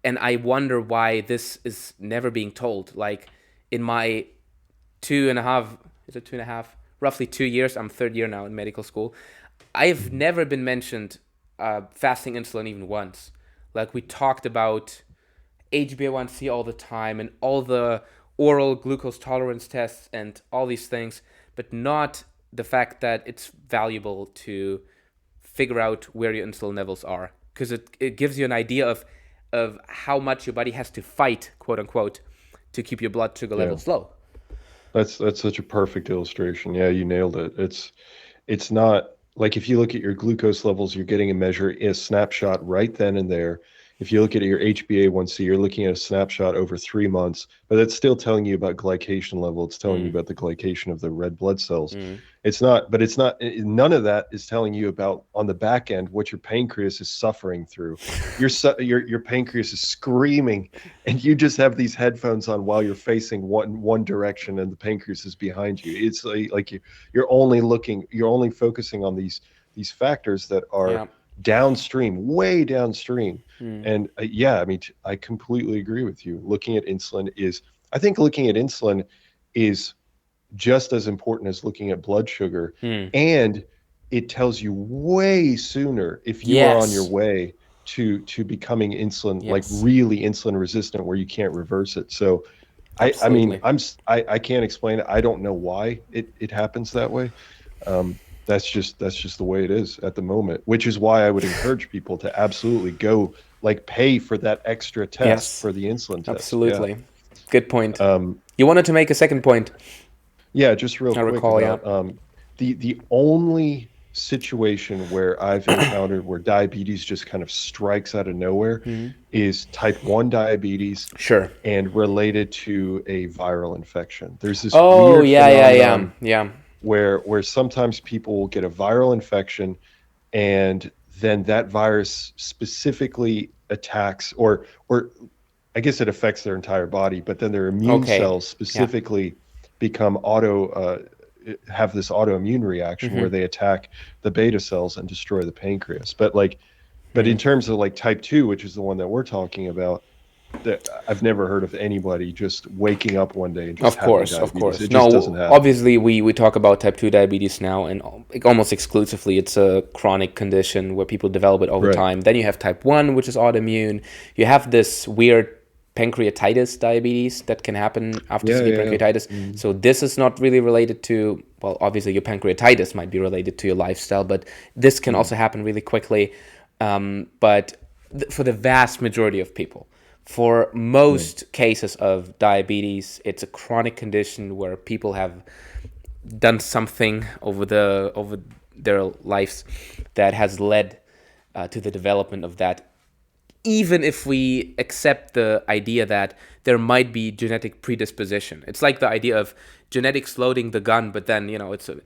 And I wonder why this is never being told. Like in my 2.5, is it 2.5, roughly 2 years, I'm third year now in medical school, I've Mhm. never been mentioned fasting insulin even once. Like we talked about HbA1c all the time and all the oral glucose tolerance tests and all these things, but not the fact that it's valuable to figure out where your insulin levels are, because it gives you an idea of how much your body has to fight, quote unquote, to keep your blood sugar Yeah. levels low. That's such a perfect illustration. Yeah, you nailed it. It's not like if you look at your glucose levels, you're getting a snapshot right then and there. If you look at your HbA1c, you're looking at a snapshot over 3 months, but that's still telling you about glycation level. It's telling you about the glycation of the red blood cells. None of that is telling you about on the back end what your pancreas is suffering through. Your pancreas is screaming, and you just have these headphones on while you're facing one direction, and the pancreas is behind you. It's like you're only focusing on these factors that are downstream, way downstream. And I mean, I completely agree with you. I think looking at insulin is just as important as looking at blood sugar. And it tells you way sooner if you are on your way to becoming insulin, like really insulin resistant, where you can't reverse it. So I mean, I can't explain it. I don't know why it happens that way. That's just the way it is at the moment, which is why I would encourage people to absolutely go, like, pay for that extra test for the insulin test. Absolutely. Yeah. Good point. You wanted to make a second point. Yeah, just real quick about the only situation where I've encountered where diabetes just kind of strikes out of nowhere is type 1 diabetes, and related to a viral infection. There's this weird phenomenon where sometimes people will get a viral infection, and then that virus specifically attacks, or I guess it affects their entire body, but then their immune cells specifically become have this autoimmune reaction where they attack the beta cells and destroy the pancreas. But in terms of like type 2, which is the one that we're talking about, that I've never heard of anybody just waking up one day and just having diabetes. Of course. It just doesn't happen. Obviously we talk about type 2 diabetes now, and almost exclusively it's a chronic condition where people develop it over time. Then you have type 1, which is autoimmune. You have this weird pancreatitis diabetes that can happen after severe pancreatitis. So this is not really related to, well, obviously your pancreatitis might be related to your lifestyle, but this can also happen really quickly. But for the vast majority of people, for most cases of diabetes, it's a chronic condition where people have done something over their lives that has led to the development of that. Even if we accept the idea that there might be genetic predisposition. It's like the idea of genetics loading the gun, but then, it's a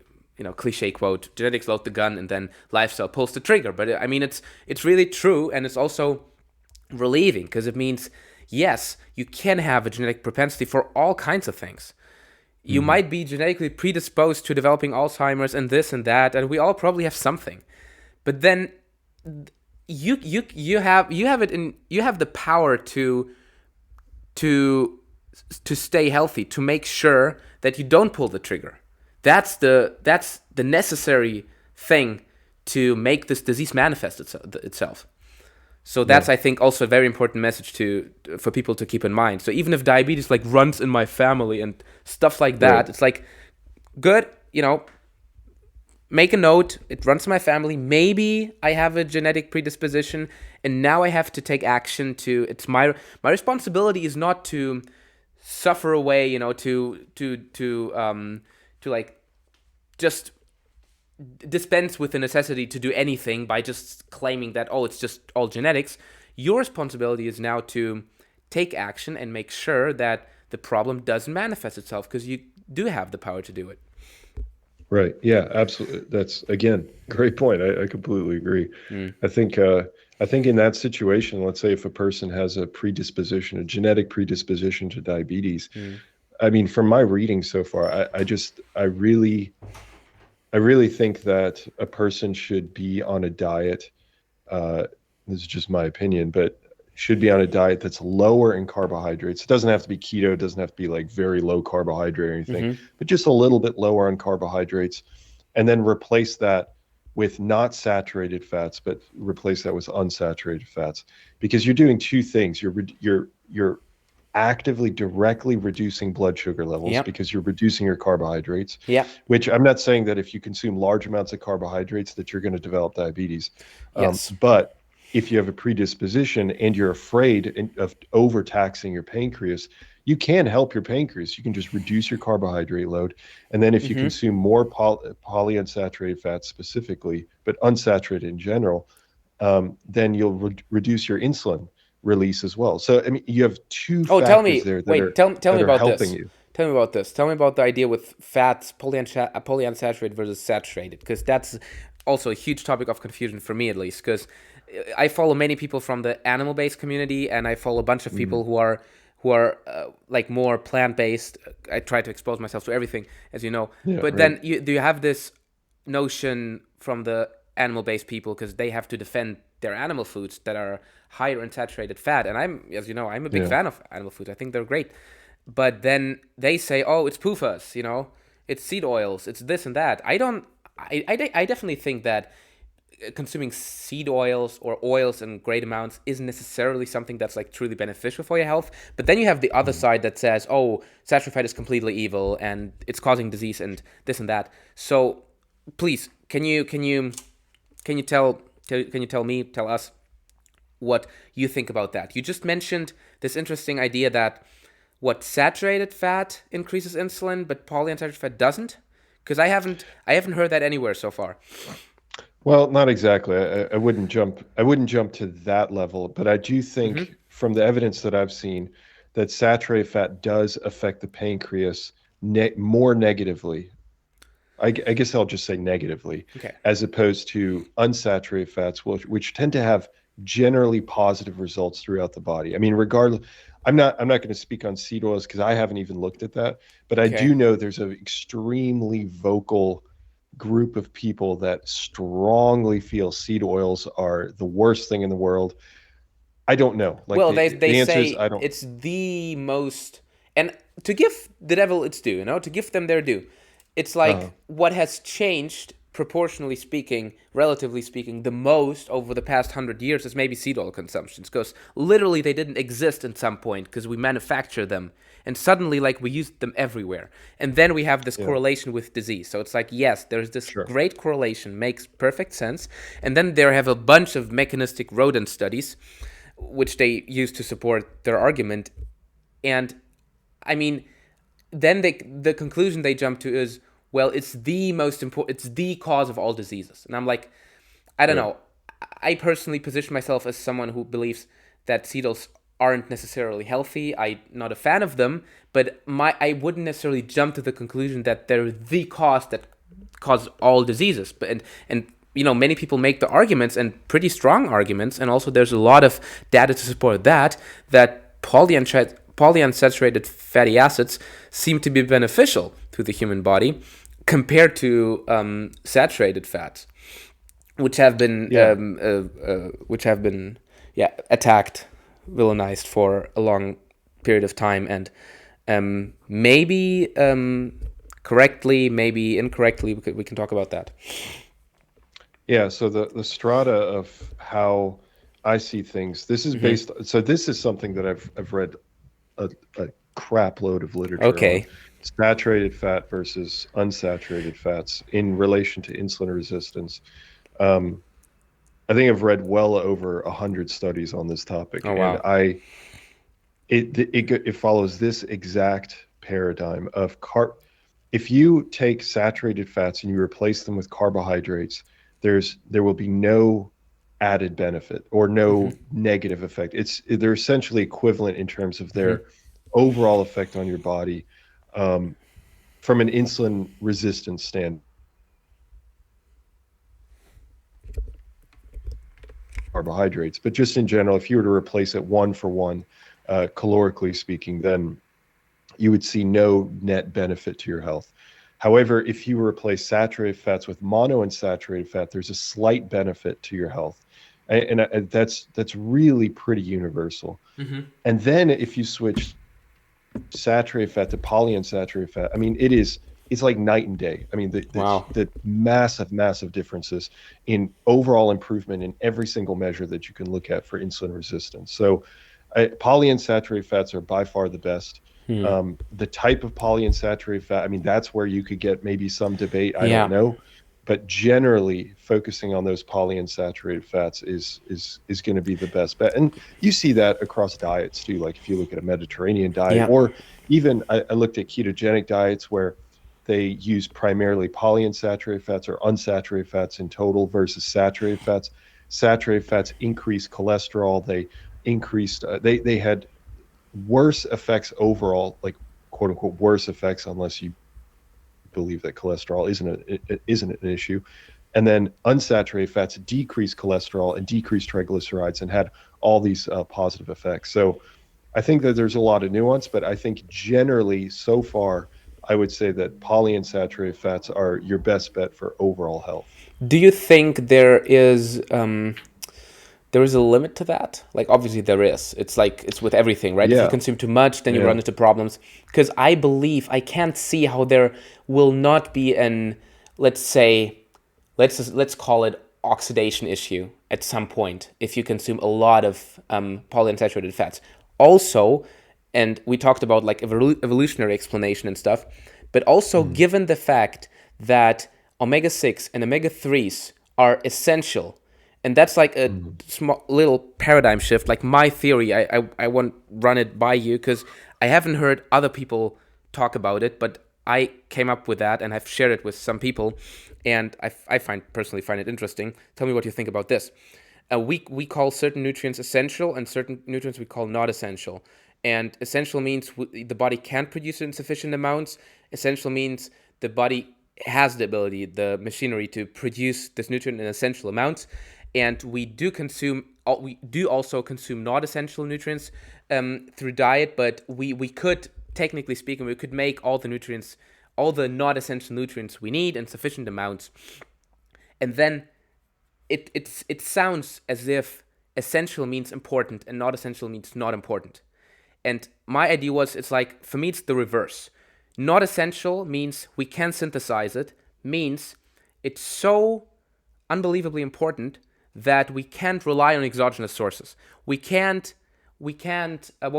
cliche quote, genetics load the gun and then lifestyle pulls the trigger. But I mean, it's really true, and it's also relieving, because it means, yes, you can have a genetic propensity for all kinds of things. You might be genetically predisposed to developing Alzheimer's and this and that, and we all probably have something. But then you have the power to stay healthy, to make sure that you don't pull the trigger. That's the necessary thing to make this disease manifest itself. So that's, I think, also a very important message for people to keep in mind. So even if diabetes like runs in my family and stuff like that, it's like, good, make a note, it runs in my family, maybe I have a genetic predisposition, and now I have to take action it's my responsibility is not to suffer away, to like just dispense with the necessity to do anything by just claiming that, it's just all genetics. Your responsibility is now to take action and make sure that the problem doesn't manifest itself, because you do have the power to do it. Right. Yeah, absolutely. That's, again, great point. I completely agree. I think in that situation, let's say if a person has a genetic predisposition to diabetes, I mean, from my reading so far, I really think that a person should be on a diet. This is just my opinion, but should be on a diet that's lower in carbohydrates. It doesn't have to be keto. It doesn't have to be like very low carbohydrate or anything, but just a little bit lower on carbohydrates, and then replace that with not saturated fats, but replace that with unsaturated fats, because you're doing two things. You're you're actively directly reducing blood sugar levels Yep. because you're reducing your carbohydrates, Yep. which I'm not saying that if you consume large amounts of carbohydrates that you're going to develop diabetes. Yes. But if you have a predisposition and you're afraid of overtaxing your pancreas, you can help your pancreas. You can just reduce your carbohydrate load. And then if you Mm-hmm. consume more polyunsaturated fats specifically, but unsaturated in general, then you'll reduce your insulin release as well. So, I mean, you have two Oh, tell factors me. there Wait. Tell me that are about helping this. you. Tell me about this. Tell me about the idea with fats, polyunsaturated versus saturated, because that's also a huge topic of confusion for me, at least. Because I follow many people from the animal-based community, and I follow a bunch of Mhm. people who are like more plant-based. I try to expose myself to everything, as you know. Yeah, But right. then, do you have this notion from the animal-based people because they have to defend their animal foods that are higher in saturated fat? And I'm, as you know, I'm a big Yeah. fan of animal foods. I think they're great. But then they say, oh, it's PUFAs, it's seed oils, it's this and that. I don't. I definitely think that consuming seed oils or oils in great amounts isn't necessarily something that's like truly beneficial for your health. But then you have the other Mhm. side that says, oh, saturated fat is completely evil and it's causing disease and this and that. So please, can you tell us what you think about that? You just mentioned this interesting idea that what saturated fat increases insulin, but polyunsaturated fat doesn't. Because I haven't heard that anywhere so far. Well, not exactly. I wouldn't jump. I wouldn't jump to that level, but I do Mm-hmm. think from the evidence that I've seen that saturated fat does affect the pancreas more negatively. I guess I'll just say negatively, Okay. as opposed to unsaturated fats, which tend to have generally positive results throughout the body. I mean, regardless, I'm not going to speak on seed oils because I haven't even looked at that, but I Okay. do know there's an extremely vocal group of people that strongly feel seed oils are the worst thing in the world. I don't know. Like Well, they the answer is say I don't. it's the most, and to give the devil its due, to give them their due, it's Uh, like what has changed proportionally speaking, relatively speaking, the most over the past 100 years is maybe seed oil consumptions, because literally they didn't exist at some point because we manufacture them, and suddenly like we used them everywhere, and then we have this yeah, correlation with disease. So it's like yes, there's this sure. great correlation, makes perfect sense, and then there have a bunch of mechanistic rodent studies which they use to support their argument. And I mean, then the conclusion they jump to is, well, it's the most important, it's the cause of all diseases. And I'm like, I don't Yeah, know. I personally position myself as someone who believes that seed oils aren't necessarily healthy. I'm not a fan of them, but I wouldn't necessarily jump to the conclusion that they're the cause that cause all diseases. But and many people make the arguments, and pretty strong arguments, and also there's a lot of data to support that polyunsaturated fatty acids seem to be beneficial to the human body compared to saturated fats, which have been yeah. yeah, attacked, villainized for a long period of time, and maybe correctly, maybe incorrectly. We can talk about that. Yeah, so the strata of how I see things, this is Hmm. based, so this is something that I've read a crap load of literature on Okay. saturated fat versus unsaturated fats in relation to insulin resistance. Um, I think I've read well over 100 studies on this topic, Oh and wow. it follows this exact paradigm of if you take saturated fats and you replace them with carbohydrates, there will be no added benefit or Hmm. no negative effect. They're essentially equivalent in terms of Hmm. their overall effect on your body, um, from an insulin resistance standpoint, carbohydrates. But just in general, if you were to replace it one for one, calorically speaking, then you would see no net benefit to your health. However, if you replace saturated fats with monounsaturated fat, there's a slight benefit to your health. And that's really pretty universal. Hmm. And then if you switch saturated fat to polyunsaturated fat, I mean, it's like night and day. I mean, Wow. the massive differences in overall improvement in every single measure that you can look at for insulin resistance. So Polyunsaturated fats are by far the best. Hmm. The type of polyunsaturated fat, I mean, that's where you could get maybe some debate. I don't Yeah. know, but generally focusing on those polyunsaturated fats is going to be the best bet. And you see that across diets too. Like if you look at a Mediterranean diet, Yeah. or even I looked at ketogenic diets where they use primarily polyunsaturated fats or unsaturated fats in total versus saturated fats. Saturated fats increase cholesterol. They increased. They had worse effects overall, like quote unquote worse effects, unless you believe that cholesterol isn't an issue. And then unsaturated fats decrease cholesterol and decrease triglycerides and had all these positive effects. So I think that there's a lot of nuance, but I think generally so far, I would say that polyunsaturated fats are your best bet for overall health. Do you think there is a limit to that? Like obviously there is. It's like it's with everything, right? If you Yeah, consume too much, then you yeah. run into problems. Because I believe I can't see how there will not be an, let's say, let's call it oxidation issue at some point if you consume a lot of polyunsaturated fats. Also, and we talked about like evolutionary explanation and stuff, but also Mm, given the fact that omega-6 and omega-3s are essential, and that's like a mm, small little paradigm shift. Like my theory, I won't run it by you because I haven't heard other people talk about it, but I came up with that and I've shared it with some people, and I personally find it interesting. Tell me what you think about this. We call certain nutrients essential and certain nutrients we call not essential. And essential means the body can't produce it in sufficient amounts. Essential means the body has the ability, the machinery to produce this nutrient in essential amounts. And we do also consume not essential nutrients through diet, but we could, technically speaking, we could make all the nutrients, all the not essential nutrients we need in sufficient amounts. And then it sounds as if essential means important and not essential means not important. And my idea was, it's like, for me, it's the reverse. Not essential means we can synthesize it, means it's so unbelievably important that we can't rely on exogenous sources. What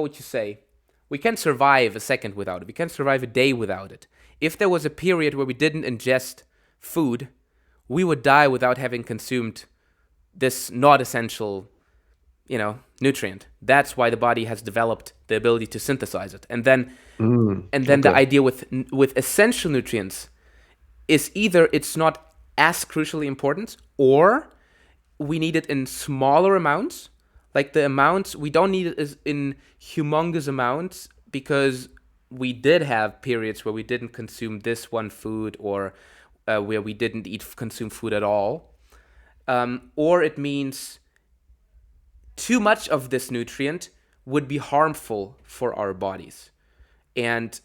would you say? We can't survive a second without it. We can't survive a day without it. If there was a period where we didn't ingest food, we would die without having consumed this not essential, nutrient. That's why the body has developed the ability to synthesize it. And then the okay. idea with essential nutrients is either it's not as crucially important, or we need it in smaller amounts. Like the amounts, we don't need it is in humongous amounts, because we did have periods where we didn't consume this one food, or where we didn't consume food at all. Or it means too much of this nutrient would be harmful for our bodies. And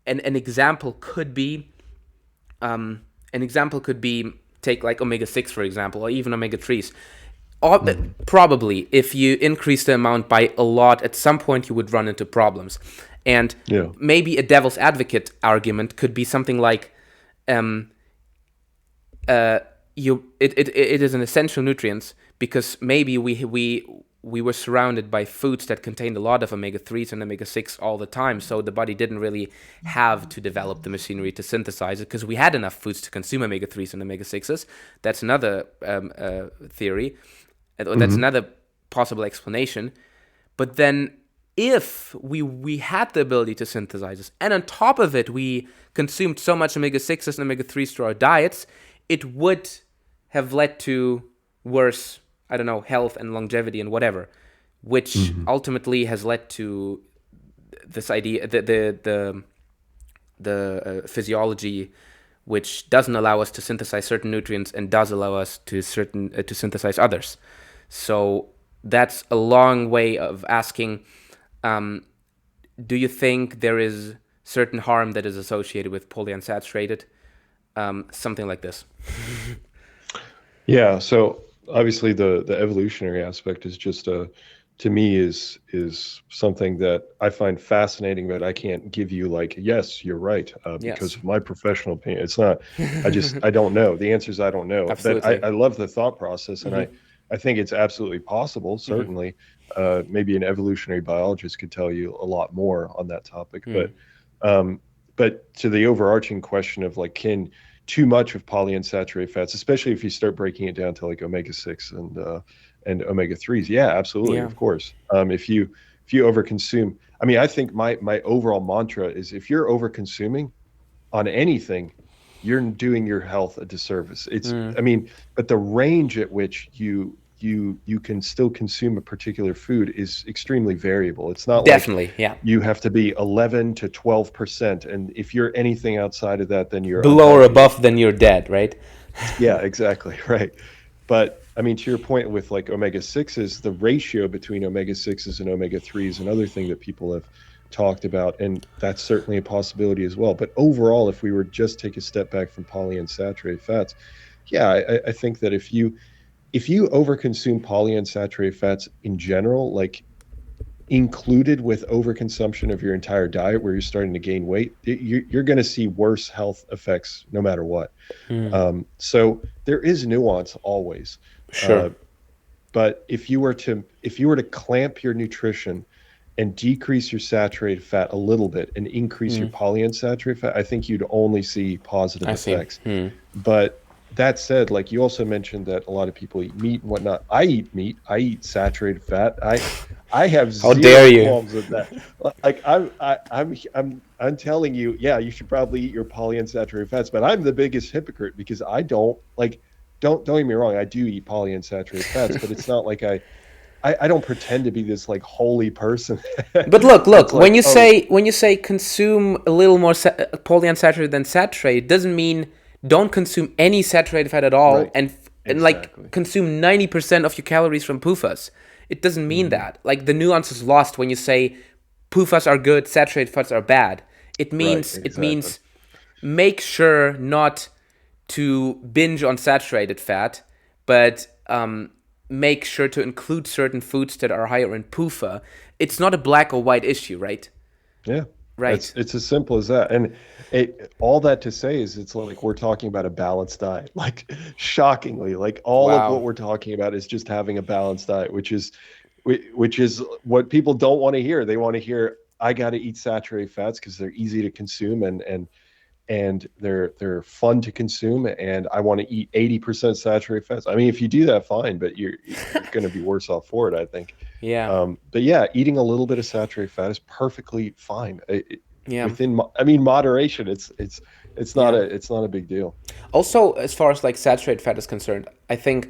an example could be take like omega-6, for example, or even omega-3s. Mm, Probably if you increase the amount by a lot, at some point you would run into problems. And yeah. maybe a devil's advocate argument could be something like, um, it is an essential nutrient because maybe we were surrounded by foods that contained a lot of omega-3s and omega-6 all the time, so the body didn't really have to develop the machinery to synthesize it because we had enough foods to consume omega-3s and omega-6s. That's another theory. That's Hmm. another possible explanation. But then if we had the ability to synthesize this, and on top of it we consumed so much omega-6s and omega-3s through our diets, it would have led to worse, I don't know, health and longevity and whatever, which Hmm. ultimately has led to this idea, the physiology, which doesn't allow us to synthesize certain nutrients and does allow us to synthesize others. So that's a long way of asking, um, do you think there is certain harm that is associated with polyunsaturated? Something like this. Yeah, so obviously the evolutionary aspect is just to me is something that I find fascinating, but I can't give you like, yes, you're right, because Yes, of my professional opinion. It's not, I don't know. The answer is I don't know. But I, absolutely. I love the thought process, and Hmm. I think it's absolutely possible, certainly. Maybe an evolutionary biologist could tell you a lot more on that topic. Um, but to the overarching question of like, can too much of polyunsaturated fats, especially if you start breaking it down to like omega-6 and omega-3s, yeah, absolutely, Yeah. of course. If you overconsume, I mean, I think my overall mantra is if you're overconsuming on anything, you're doing your health a disservice. I mean, but the range at which you can still consume a particular food is extremely variable. It's not like Definitely. Yeah. you have to be 11 to 12%, and if you're anything outside of that, then you're Below or unhealthy. above, then you're dead, right? Yeah, exactly, right. But I mean, to your point with like omega-6s, the ratio between omega-6s and omega-3s, another thing that people have talked about, and that's certainly a possibility as well. But overall, if we were just take a step back from polyunsaturated fats, yeah, I think that if you overconsume polyunsaturated fats in general, like included with overconsumption of your entire diet, where you're starting to gain weight, you're going to see worse health effects no matter what. So there is nuance always. Sure. Uh, but if you were to clamp your nutrition and decrease your saturated fat a little bit and increase your polyunsaturated fat, I think you'd only see positive I see. effects. But that said, like you also mentioned that a lot of people eat meat and whatnot. I eat meat. I eat saturated fat. I have How dare zero you? qualms with that. Like I'm telling you, yeah, you should probably eat your polyunsaturated fats, but I'm the biggest hypocrite because I don't like. Don't get me wrong. I do eat polyunsaturated fats, but it's not like I don't pretend to be this like holy person. But look. That's like, oh, When you say consume a little more polyunsaturated than saturated, doesn't mean don't consume any saturated fat at all, right, and like exactly, consume 90% of your calories from PUFAs. It doesn't mean that. Like the nuance is lost when you say PUFAs are good, saturated fats are bad. It right, means exactly, make sure not to binge on saturated fat, but make sure to include certain foods that are higher in PUFA. It's not a black or white issue, right? yeah. Right. It's as simple as that. And all that to say is it's like we're talking about a balanced diet. Like shockingly, like all of what Wow. we're talking about is just having a balanced diet, which is what people don't want to hear. They want to hear I got to eat saturated fats because they're easy to consume and they're fun to consume, and I want to eat 80% saturated fats. I mean, if you do that, fine, but you're going to be worse off for it, I think. Yeah. But yeah, eating a little bit of saturated fat is perfectly fine. Yeah. I mean, moderation. It's not Yeah. a big deal. Also, as far as like saturated fat is concerned, I think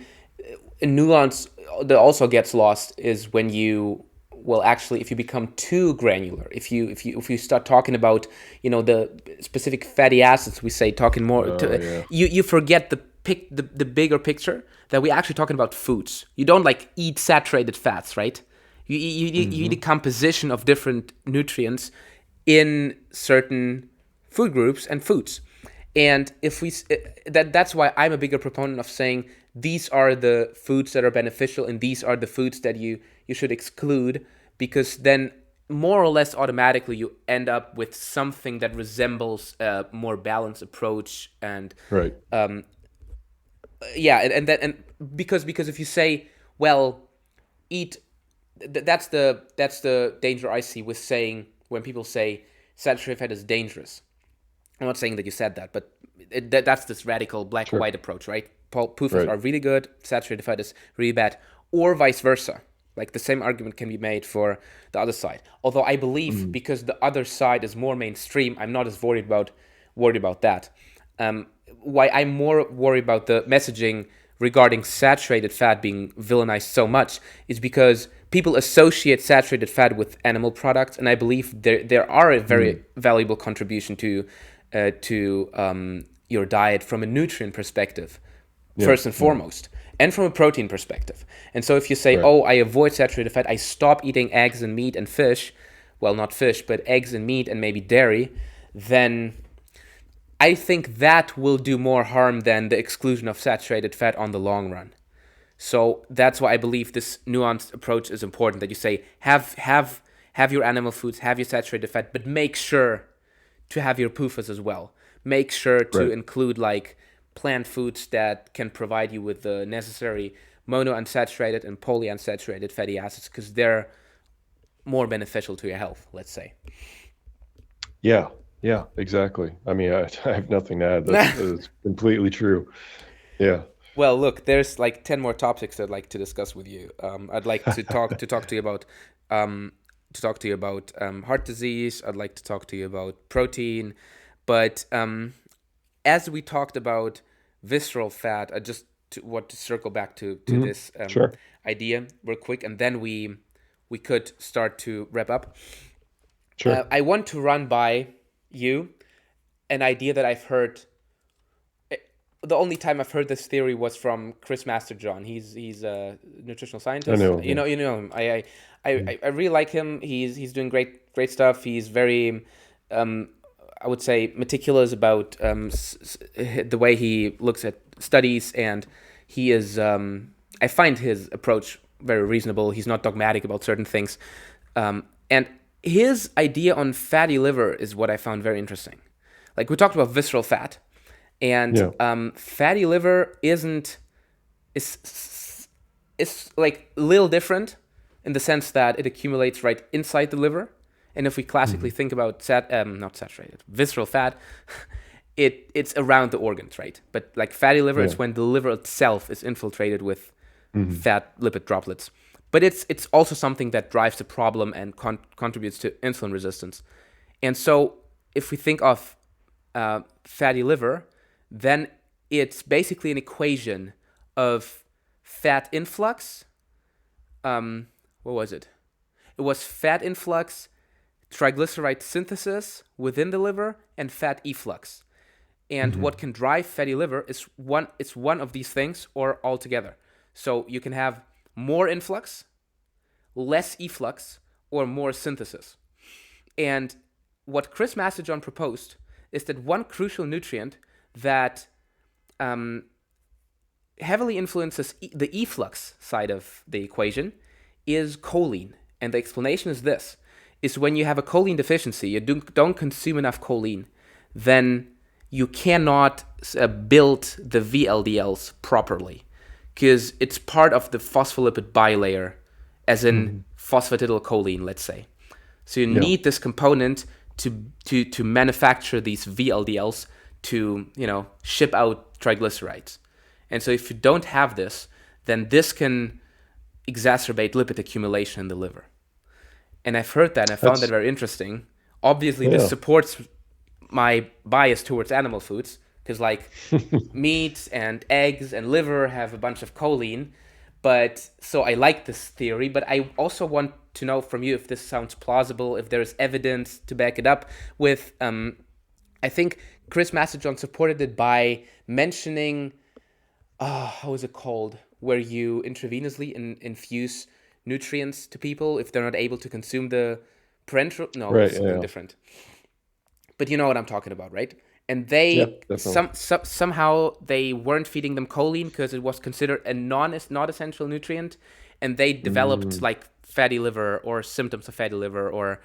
a nuance that also gets lost is when you, well, actually, if you become too granular, if you start talking about, the specific fatty acids, we say talking more Oh to, yeah. you forget the bigger picture, that we're actually talking about foods. You don't like eat saturated fats, right? You eat a Hmm. composition of different nutrients in certain food groups and foods. And if we that's why I'm a bigger proponent of saying these are the foods that are beneficial and these are the foods that you should exclude, because then more or less automatically you end up with something that resembles a more balanced approach. And Right. yeah, and because if you say, well, eat, that's the danger I see with saying, when people say saturated fat is dangerous. I'm not saying that you said that, but that's this radical black or Sure. white approach, right? PUFAs Right. are really good, saturated fat is really bad, or vice versa. Like the same argument can be made for the other side. Although I believe Mm. because the other side is more mainstream, I'm not as worried about that. Why I'm more worried about the messaging regarding saturated fat being villainized so much is because people associate saturated fat with animal products, and I believe there are a very Mm. valuable contribution to your diet from a nutrient perspective, Yeah. first and Yeah. foremost, and from a protein perspective. And so if you say, Right. oh, I avoid saturated fat, I stop eating eggs and meat and fish, well, not fish, but eggs and meat and maybe dairy, then I think that will do more harm than the exclusion of saturated fat on the long run. So that's why I believe this nuanced approach is important. That you say have your animal foods, have your saturated fat, but make sure to have your PUFAs as well. Make sure to Right. include like plant foods that can provide you with the necessary monounsaturated and polyunsaturated fatty acids because they're more beneficial to your health, let's say. Yeah, yeah, exactly. I mean, I have nothing to add. That's completely true. Yeah, Well, look, there's like 10 more topics I'd like to discuss with you. I'd like to talk to you about heart disease. I'd like to talk to you about protein, but as we talked about visceral fat, I just want to circle back to hmm this sure, idea real quick, and then we could start to wrap up. sure. I want to run by you an idea that I've heard. The only time I've heard this theory was from Chris Masterjohn. He's a nutritional I scientist. know. Yeah. You know him. Mhm. I really like him. He's doing great stuff. He's very I would say meticulous about the way he looks at studies, and he is. I find his approach very reasonable. He's not dogmatic about certain things, and his idea on fatty liver is what I found very interesting. Like we talked about visceral fat, and Yeah. fatty liver is like a little different in the sense that it accumulates right inside the liver. And if we classically hmm think about not saturated, visceral fat, it's around the organs, right? But like fatty liver Yeah. is when the liver itself is infiltrated with hmm fat lipid droplets. But it's also something that drives the problem and contributes to insulin resistance. And so if we think of fatty liver, then it's basically an equation of fat influx. What was it? It was fat influx, triglyceride synthesis within the liver, and fat efflux. And hmm what can drive fatty liver is one of these things or all together. So you can have more influx, less efflux, or more synthesis. And what Chris Masterjohn proposed is that one crucial nutrient that heavily influences the efflux side of the equation is choline. And the explanation is this, is when you have a choline deficiency, you don't consume enough choline, then you cannot build the VLDLs properly because it's part of the phospholipid bilayer, as in hmm phosphatidylcholine, let's say. So you Yeah. need this component to manufacture these VLDLs to ship out triglycerides. And so if you don't have this, then this can exacerbate lipid accumulation in the liver. And I've heard that and I found that That's very interesting. Obviously, this yeah. supports my bias towards animal foods because like meat and eggs and liver have a bunch of choline. But so I like this theory, but I also want to know from you if this sounds plausible, if there's evidence to back it up with. I think Chris Masterjohn supported it by mentioning, how is it called, where you intravenously infuse nutrients to people if they're not able to consume the parenteral. No, Right. it's Yeah. something Yeah. different. But you know what I'm talking about, right? And Yeah, they definitely. somehow they weren't feeding them choline because it was considered a not essential nutrient, and they developed Mm, like fatty liver or symptoms of fatty liver or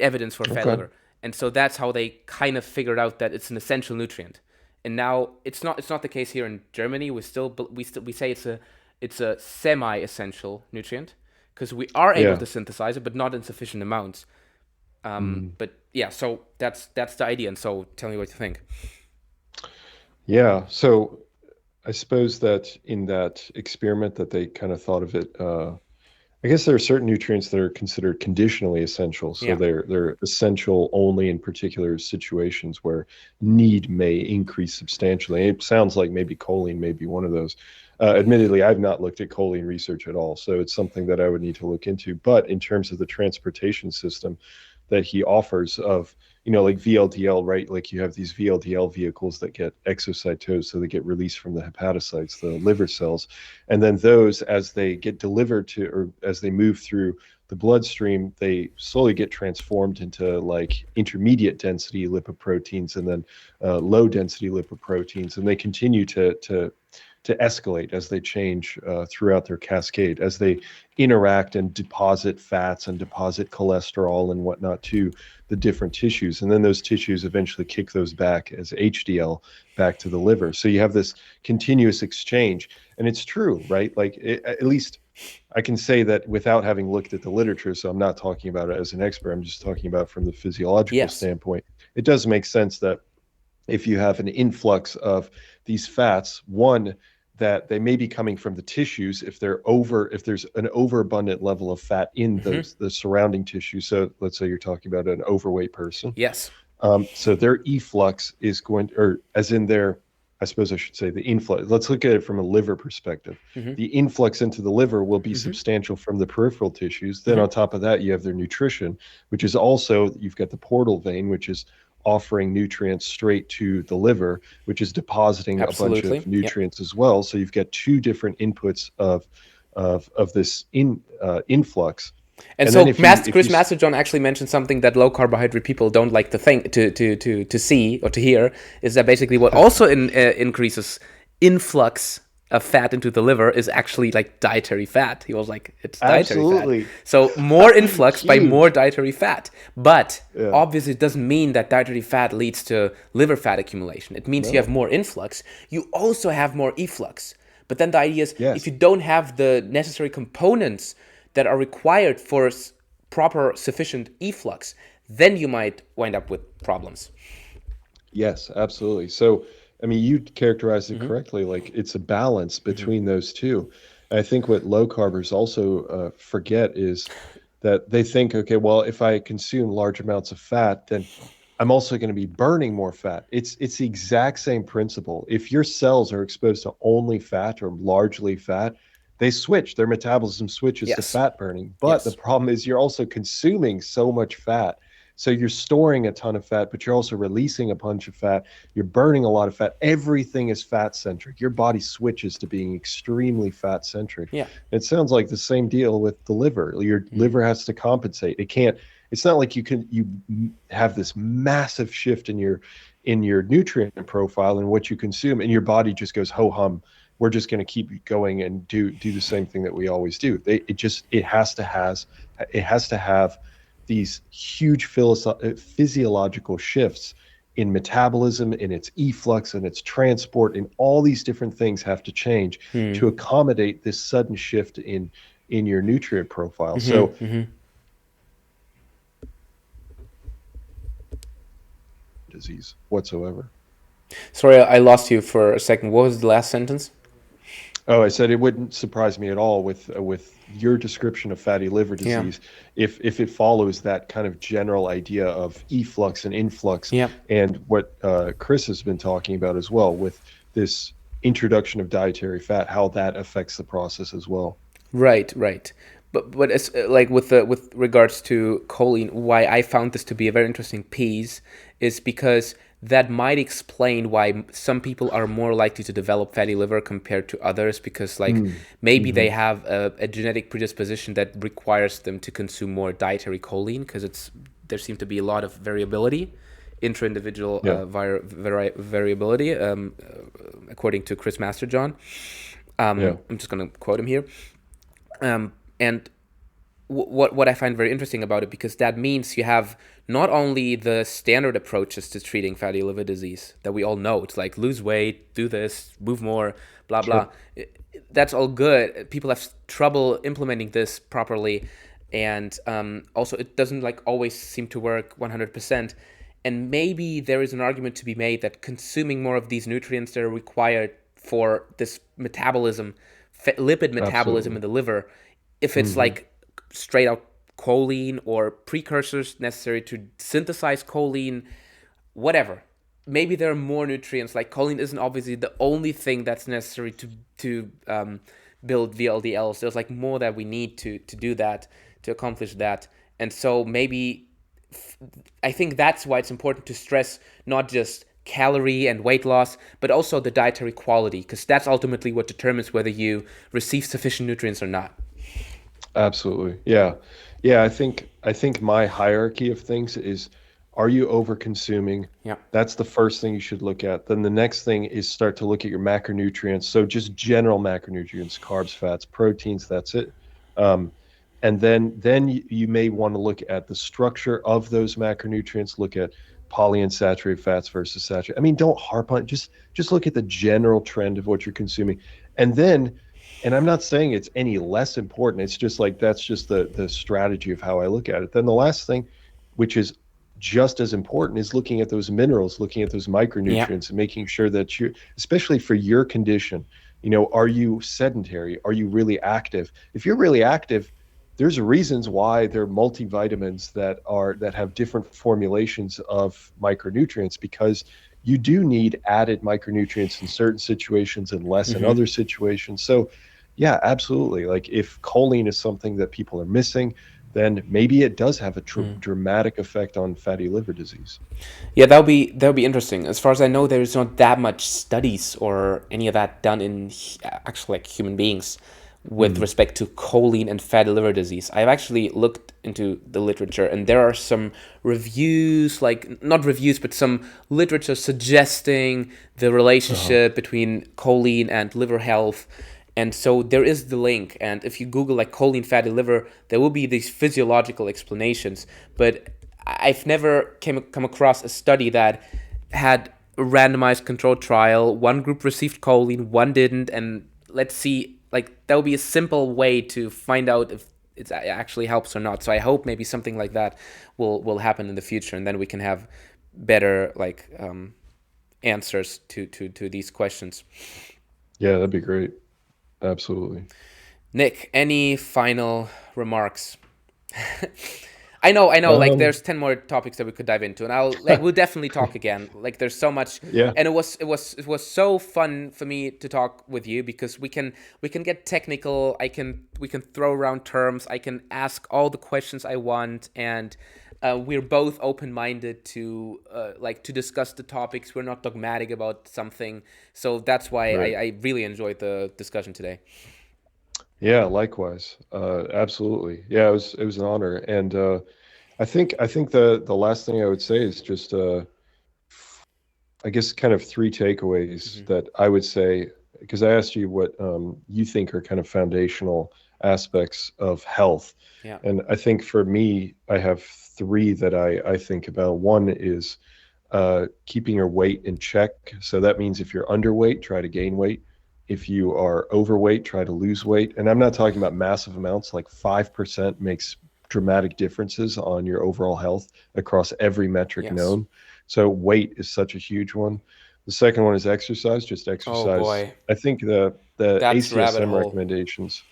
evidence for fatty okay. liver, and so that's how they kind of figured out that it's an essential nutrient. And now it's not the case here in Germany. We say it's a semi-essential nutrient because we are able Yeah. to synthesize it, but not in sufficient amounts. Mm. But yeah, so that's the idea. And so tell me what you think. Yeah. So I suppose that in that experiment that they kind of thought of it, I guess there are certain nutrients that are considered conditionally essential. So Yeah. they're essential only in particular situations where need may increase substantially. And it sounds like maybe choline may be one of those. Admittedly, I've not looked at choline research at all, so it's something that I would need to look into. But in terms of the transportation system that he offers of, like VLDL, right? Like you have these VLDL vehicles that get exocytosed, so they get released from the hepatocytes, the liver cells. And then those, as they get delivered to, or as they move through the bloodstream, they slowly get transformed into like intermediate density lipoproteins and then low density lipoproteins. And they continue to escalate as they change throughout their cascade, as they interact and deposit fats and deposit cholesterol and whatnot to the different tissues. And then those tissues eventually kick those back as HDL back to the liver. So you have this continuous exchange. And it's true, right? Like at least I can say that without having looked at the literature. So I'm not talking about it as an expert. I'm just talking about from the physiological Yes. standpoint. It does make sense that if you have an influx of these fats, one, that they may be coming from the tissues if there's an overabundant level of fat in the surrounding tissue. So let's say you're talking about an overweight person. Yes. So their efflux is going, or as in their, I suppose I should say the influx. Let's look at it from a liver perspective. The influx into the liver will be substantial from the peripheral tissues. Then on top of that, you have their nutrition, which is also, you've got the portal vein, which is offering nutrients straight to the liver, which is depositing a bunch of nutrients as well. So you've got two different inputs of this influx. And so Chris Masterjohn actually mentioned something that low carbohydrate people don't like to think to see or to hear, is that basically what also increases influx of fat into the liver is actually like dietary fat. He was like, it's dietary fat. So more influx by more dietary fat. But obviously it doesn't mean that dietary fat leads to liver fat accumulation. It means you have more influx. You also have more efflux. But then the idea is if you don't have the necessary components that are required for proper sufficient efflux, then you might wind up with problems. Yes, absolutely. So I mean, you characterized it correctly. Like it's a balance between those two. And I think what low carbers also forget is that they think, okay, well, if I consume large amounts of fat, then I'm also going to be burning more fat. It's the exact same principle. If your cells are exposed to only fat or largely fat, they switch. Their metabolism switches to fat burning. But the problem is you're also consuming so much fat. So you're storing a ton of fat, but you're also releasing a bunch of fat. You're burning a lot of fat. Everything is fat-centric. Your body switches to being extremely fat-centric. Yeah. It sounds like the same deal with the liver. Your liver has to compensate. It can't. It's not like you have this massive shift in your nutrient profile and what you consume, and your body just goes ho hum. We're just going to keep going and do the same thing that we always do. It has to have these huge physiological shifts in metabolism, in its efflux, and its transport, and all these different things have to change to accommodate this sudden shift in your nutrient profile. Disease whatsoever. Sorry, I lost you for a second. What was the last sentence? Oh, I said it wouldn't surprise me at all with your description of fatty liver disease if it follows that kind of general idea of efflux and influx and what Chris has been talking about as well with this introduction of dietary fat, how that affects the process as well. Right. But it's like with regards to choline, why I found this to be a very interesting piece is because that might explain why some people are more likely to develop fatty liver compared to others, because like maybe they have a genetic predisposition that requires them to consume more dietary choline, because there seems to be a lot of variability, intra-individual variability, according to Chris Masterjohn. I'm just going to quote him here. And what I find very interesting about it, because that means you have not only the standard approaches to treating fatty liver disease that we all know, it's like lose weight, do this, move more, blah, blah. That's all good. People have trouble implementing this properly. And also it doesn't like always seem to work 100%. And maybe there is an argument to be made that consuming more of these nutrients that are required for this metabolism, lipid metabolism in the liver, if it's like straight out choline or precursors necessary to synthesize choline, whatever. Maybe there are more nutrients. Like choline isn't obviously the only thing that's necessary to build VLDLs. There's like more that we need to do that, to accomplish that. And so maybe I think that's why it's important to stress not just calorie and weight loss, but also the dietary quality, because that's ultimately what determines whether you receive sufficient nutrients or not. Absolutely. Yeah. I think my hierarchy of things is Are you over consuming? Yeah. That's the first thing you should look at. Then the next thing is start to look at your macronutrients. So just general macronutrients, carbs, fats, proteins, that's it. Um, and then you may want to look at the structure of those macronutrients, look at polyunsaturated fats versus saturated. I mean, don't harp on it. Just look at the general trend of what you're consuming. And then, and I'm not saying it's any less important. It's just like that's just the strategy of how I look at it. Then the last thing, which is just as important, is looking at those minerals, looking at those Yeah. micronutrients, and making sure that you, especially for your condition, are you sedentary? Are you really active? If you're really active, there's reasons why there are multivitamins that have different formulations of micronutrients, because you do need added micronutrients in certain situations and less in Mm-hmm. other situations. So yeah, absolutely. Like if choline is something that people are missing, then maybe it does have a dramatic effect on fatty liver disease. Yeah, that'll be interesting. As far as I know, there's not that much studies or any of that done in actually like human beings with Mhm. respect to choline and fatty liver disease. I've actually looked into the literature, and there are some reviews, like not reviews, but some literature suggesting the Uh-huh. relationship between choline and liver health. And so there is the link. And if you Google like choline fatty liver, there will be these physiological explanations. But I've never come across a study that had a randomized controlled trial. One group received choline, one didn't, and let's see. Like that would be a simple way to find out if it actually helps or not. So I hope maybe something like that will happen in the future, and then we can have better answers to these questions. Yeah, that'd be great. Absolutely. Nick, any final remarks? I know. Like, Um, there's 10 more topics that we could dive into, and we'll definitely talk again. Like, there's so much, yeah, and it was so fun for me to talk with you because we can get technical. We can throw around terms. I can ask all the questions I want, and we're both open-minded to to discuss the topics. We're not dogmatic about something, so that's why right. I really enjoyed the discussion today. Yeah, likewise. Absolutely. Yeah, it was an honor. And I think the last thing I would say is just I guess kind of three takeaways Hmm. that I would say, because I asked you what you think are kind of foundational aspects of health. Yeah. And I think for me, I have three that I think about. One is keeping your weight in check. So that means if you're underweight, try to gain weight. If you are overweight, try to lose weight. And I'm not talking about massive amounts, like 5% makes dramatic differences on your overall health across every metric Yes. known. So weight is such a huge one. The second one is exercise, just Oh exercise. boy, I think the that's rabbit ACSM hole. recommendations.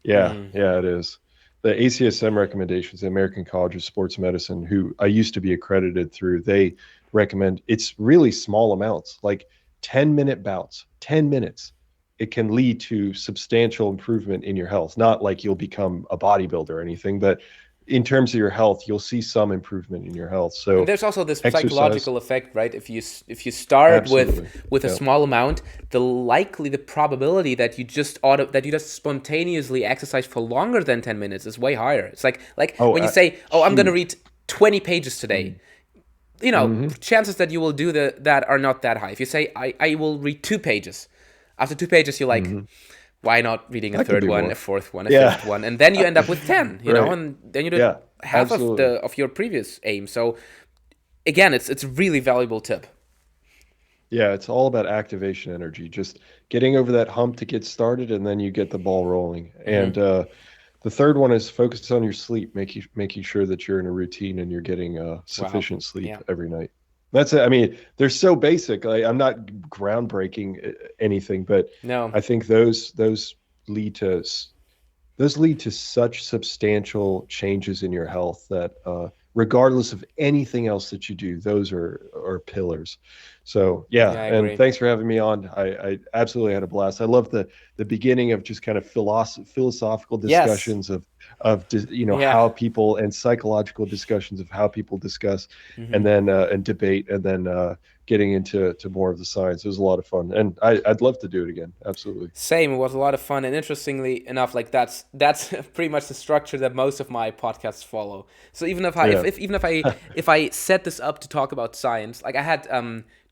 Yeah, Mm. yeah, it is. The ACSM recommendations, the American College of Sports Medicine, who I used to be accredited through, they recommend it's really small amounts, like 10-minute bouts, 10 minutes. It can lead to substantial improvement in your health. Not like you'll become a bodybuilder or anything, but in terms of your health, you'll see some improvement in your health. And So there's also this exercise, psychological effect, right? If you start with absolutely. a Yeah. small amount, the probability that you just spontaneously exercise for longer than 10 minutes is way higher. It's like Oh, when you say, "Oh, I'm gonna huge. read 20 pages today," Mm-hmm. chances that you will do that are not that high. If you say, "I will read 2 pages," after 2 pages, you're like, Mm-hmm. why not reading a That could third be one, a more. fourth one, a Yeah. fifth one, and then you end up with 10, Right. and then you did Yeah. half of Absolutely. the of your previous aim. So again, it's a really valuable tip. Yeah, it's all about activation energy, just getting over that hump to get started, and then you get the ball rolling. Hmm. And the third one is focus on your sleep, making sure that you're in a routine and you're getting Wow. sufficient sleep Yeah. every night. That's it. I mean, they're so basic. Like, I'm not groundbreaking anything, but No. I think lead to those lead to such substantial changes in your health that regardless of anything else that you do, those are pillars. So Yeah, yeah, I and agree. thanks for having me on. I absolutely had a blast. I love the beginning of just kind of philosophical Yes. discussions of of Yeah. how people, and psychological discussions of how people discuss, Mm-hmm. and then and debate, and then getting into more of the science. It was a lot of fun, and I'd love to do it again. Absolutely. Same. It was a lot of fun, and interestingly enough, like that's pretty much the structure that most of my podcasts follow. So even if I Yeah. if even if I set this up to talk about science, like I had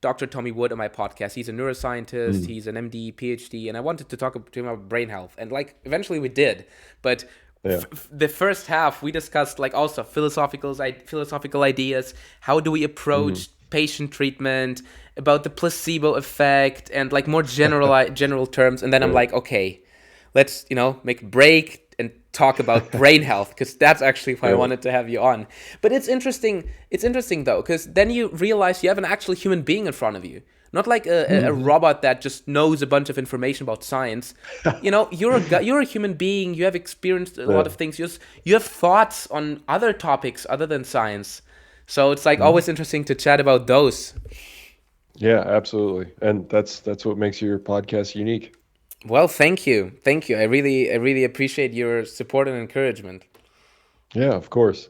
Dr. Tommy Wood on my podcast. He's a neuroscientist. Mm. He's an MD, PhD, and I wanted to talk to him about brain health, and like eventually we did, but. Yeah. The first half we discussed like also philosophical ideas. How do we Hmm. approach patient treatment, about the placebo effect, and like more general terms. And then I'm Yeah. like, okay, let's make a break and talk about brain health, because that's actually why I Yeah. wanted to have you on. But it's interesting. It's interesting though, because then you realize you have an actual human being in front of you, not like a Hmm. robot that just knows a bunch of information about science. You're a human being. You have experienced a lot Yeah. of things. You have thoughts on other topics other than science. So it's like Hmm. always interesting to chat about those. Yeah, absolutely. And that's what makes your podcast unique. Well, thank you. I really appreciate your support and encouragement. Yeah, of course.